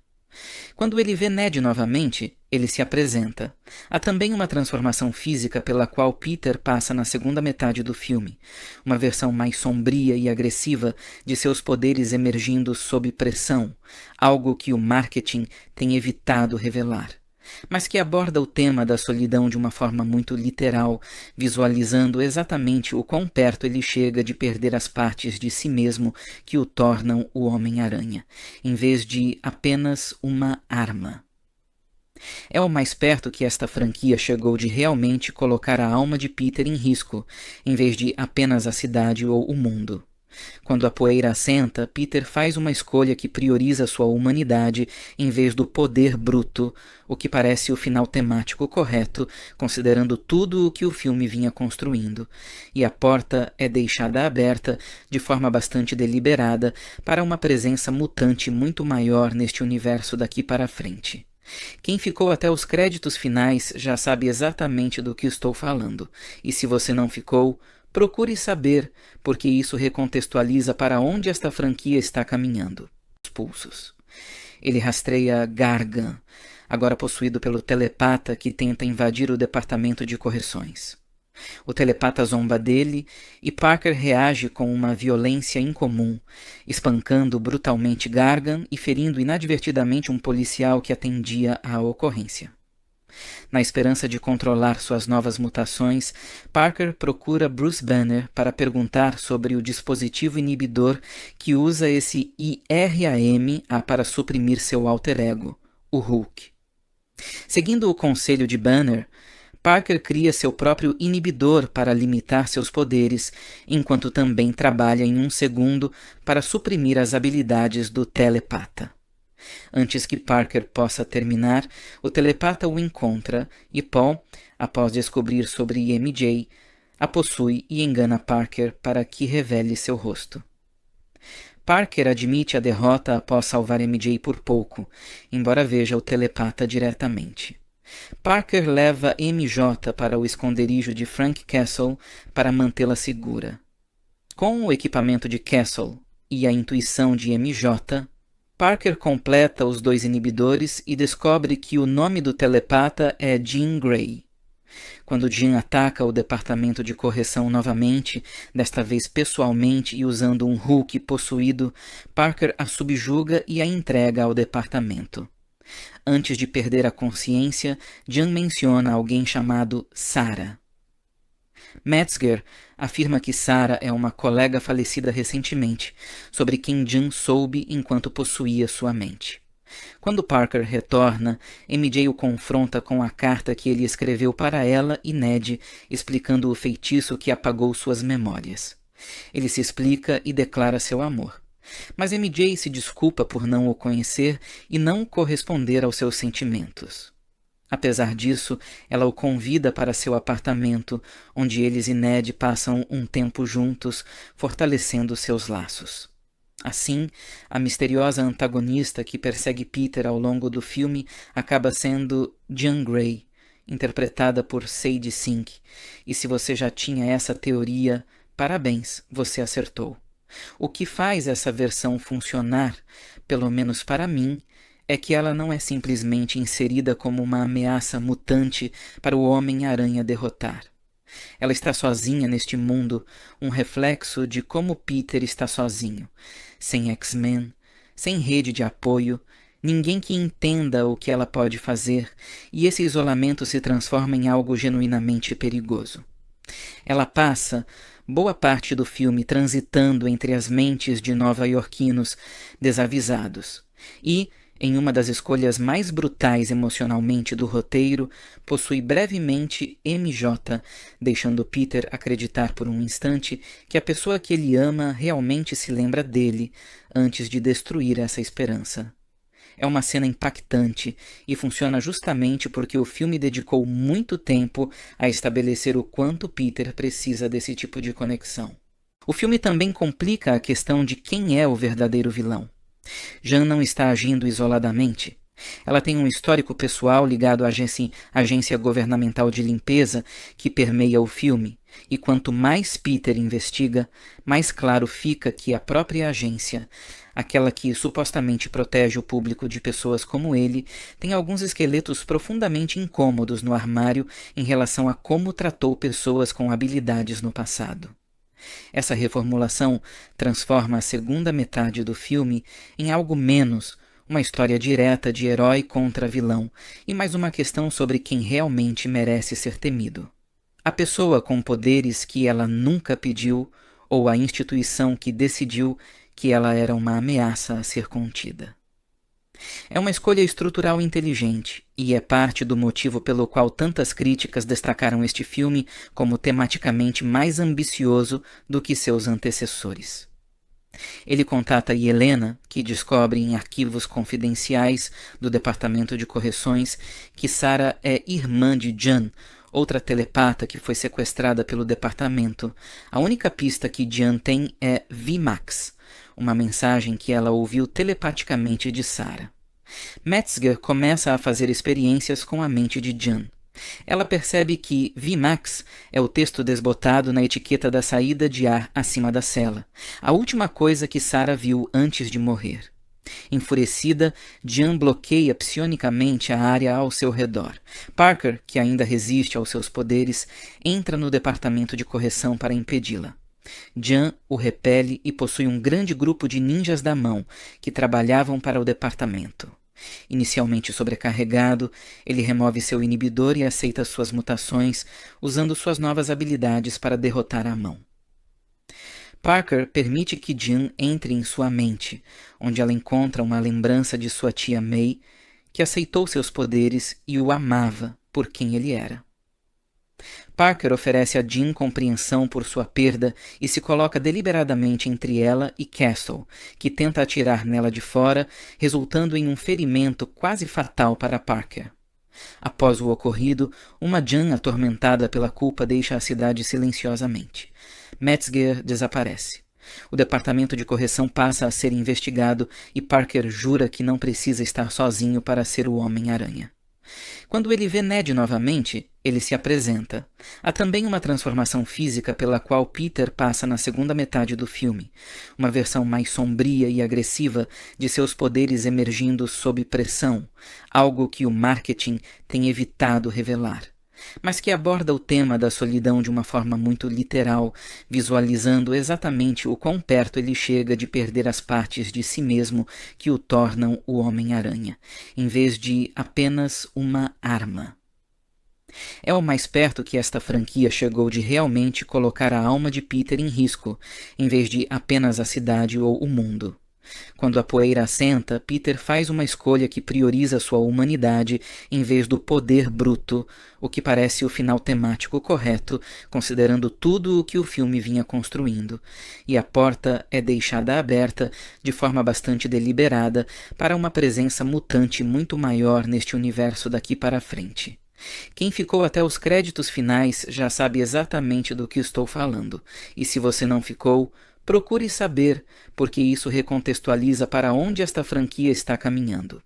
Quando ele vê Ned novamente, ele se apresenta. Há também uma transformação física pela qual Peter passa na segunda metade do filme, uma versão mais sombria e agressiva de seus poderes emergindo sob pressão, algo que o marketing tem evitado revelar, mas que aborda o tema da solidão de uma forma muito literal, visualizando exatamente o quão perto ele chega de perder as partes de si mesmo que o tornam o Homem-Aranha, em vez de apenas uma arma. É o mais perto que esta franquia chegou de realmente colocar a alma de Peter em risco, em vez de apenas a cidade ou o mundo. Quando a poeira assenta, Peter faz uma escolha que prioriza sua humanidade em vez do poder bruto, o que parece o final temático correto, considerando tudo o que o filme vinha construindo, e a porta é deixada aberta de forma bastante deliberada para uma presença mutante muito maior neste universo daqui para frente. Quem ficou até os créditos finais já sabe exatamente do que estou falando, e se você não ficou, procure saber, porque isso recontextualiza para onde esta franquia está caminhando. Os pulsos. Ele rastreia Gargan, agora possuído pelo telepata que tenta invadir o departamento de correções. O telepata zomba dele e Parker reage com uma violência incomum, espancando brutalmente Gargan e ferindo inadvertidamente um policial que atendia à ocorrência. Na esperança de controlar suas novas mutações, Parker procura Bruce Banner para perguntar sobre o dispositivo inibidor que usa esse IRAM para suprimir seu alter ego, o Hulk. Seguindo o conselho de Banner, Parker cria seu próprio inibidor para limitar seus poderes, enquanto também trabalha em um segundo para suprimir as habilidades do telepata. Antes que Parker possa terminar, o telepata o encontra e Paul, após descobrir sobre MJ, a possui e engana Parker para que revele seu rosto. Parker admite a derrota após salvar MJ por pouco, embora veja o telepata diretamente. Parker leva MJ para o esconderijo de Frank Castle para mantê-la segura. Com o equipamento de Castle e a intuição de MJ, Parker completa os 2 inibidores e descobre que o nome do telepata é Jean Grey. Quando Jean ataca o departamento de correção novamente, desta vez pessoalmente e usando um Hulk possuído, Parker a subjuga e a entrega ao departamento. Antes de perder a consciência, Jean menciona alguém chamado Sarah. Metzger afirma que Sarah é uma colega falecida recentemente, sobre quem Jean soube enquanto possuía sua mente. Quando Parker retorna, MJ o confronta com a carta que ele escreveu para ela e Ned, explicando o feitiço que apagou suas memórias. Ele se explica e declara seu amor. Mas MJ se desculpa por não o conhecer e não corresponder aos seus sentimentos. Apesar disso, ela o convida para seu apartamento, onde eles e Ned passam um tempo juntos, fortalecendo seus laços. Assim, a misteriosa antagonista que persegue Peter ao longo do filme acaba sendo Jean Grey, interpretada por Sadie Sink, e se você já tinha essa teoria, parabéns, você acertou. O que faz essa versão funcionar, pelo menos para mim, é que ela não é simplesmente inserida como uma ameaça mutante para o Homem-Aranha derrotar. Ela está sozinha neste mundo, um reflexo de como Peter está sozinho, sem X-Men, sem rede de apoio, ninguém que entenda o que ela pode fazer, e esse isolamento se transforma em algo genuinamente perigoso. Ela passa boa parte do filme transitando entre as mentes de nova-iorquinos desavisados e, em uma das escolhas mais brutais emocionalmente do roteiro, possui brevemente MJ, deixando Peter acreditar por um instante que a pessoa que ele ama realmente se lembra dele, antes de destruir essa esperança. É uma cena impactante e funciona justamente porque o filme dedicou muito tempo a estabelecer o quanto Peter precisa desse tipo de conexão. O filme também complica a questão de quem é o verdadeiro vilão. Jan não está agindo isoladamente. Ela tem um histórico pessoal ligado à agência governamental de limpeza que permeia o filme, e quanto mais Peter investiga, mais claro fica que a própria agência, aquela que supostamente protege o público de pessoas como ele, tem alguns esqueletos profundamente incômodos no armário em relação a como tratou pessoas com habilidades no passado. Essa reformulação transforma a segunda metade do filme em algo menos uma história direta de herói contra vilão e mais uma questão sobre quem realmente merece ser temido. A pessoa com poderes que ela nunca pediu ou a instituição que decidiu que ela era uma ameaça a ser contida. É uma escolha estrutural inteligente e é parte do motivo pelo qual tantas críticas destacaram este filme como tematicamente mais ambicioso do que seus antecessores. Ele contata Helena, que descobre em arquivos confidenciais do Departamento de Correções que Sarah é irmã de Jan, outra telepata que foi sequestrada pelo departamento. A única pista que Jan tem é VMAX, uma mensagem que ela ouviu telepaticamente de Sarah. Metzger começa a fazer experiências com a mente de Jan. Ela percebe que VMAX é o texto desbotado na etiqueta da saída de ar acima da cela, a última coisa que Sarah viu antes de morrer. Enfurecida, Jan bloqueia psionicamente a área ao seu redor. Parker, que ainda resiste aos seus poderes, entra no departamento de correção para impedi-la. Jan o repele e possui um grande grupo de ninjas da mão que trabalhavam para o departamento. Inicialmente sobrecarregado, ele remove seu inibidor e aceita suas mutações, usando suas novas habilidades para derrotar a mão. Parker permite que Jan entre em sua mente, onde ela encontra uma lembrança de sua tia May, que aceitou seus poderes e o amava por quem ele era. Parker oferece a Jean compreensão por sua perda e se coloca deliberadamente entre ela e Castle, que tenta atirar nela de fora, resultando em um ferimento quase fatal para Parker. Após o ocorrido, uma Jean atormentada pela culpa deixa a cidade silenciosamente. Metzger desaparece. O departamento de correção passa a ser investigado e Parker jura que não precisa estar sozinho para ser o Homem-Aranha. Quando ele vê Ned novamente, ele se apresenta. Há também uma transformação física pela qual Peter passa na segunda metade do filme, uma versão mais sombria e agressiva de seus poderes emergindo sob pressão, algo que o marketing tem evitado revelar, mas que aborda o tema da solidão de uma forma muito literal, visualizando exatamente o quão perto ele chega de perder as partes de si mesmo que o tornam o Homem-Aranha, em vez de apenas uma arma. É o mais perto que esta franquia chegou de realmente colocar a alma de Peter em risco, em vez de apenas a cidade ou o mundo. Quando a poeira assenta, Peter faz uma escolha que prioriza sua humanidade em vez do poder bruto, o que parece o final temático correto, considerando tudo o que o filme vinha construindo, e a porta é deixada aberta de forma bastante deliberada para uma presença mutante muito maior neste universo daqui para frente. Quem ficou até os créditos finais já sabe exatamente do que estou falando, e se você não ficou, procure saber, porque isso recontextualiza para onde esta franquia está caminhando.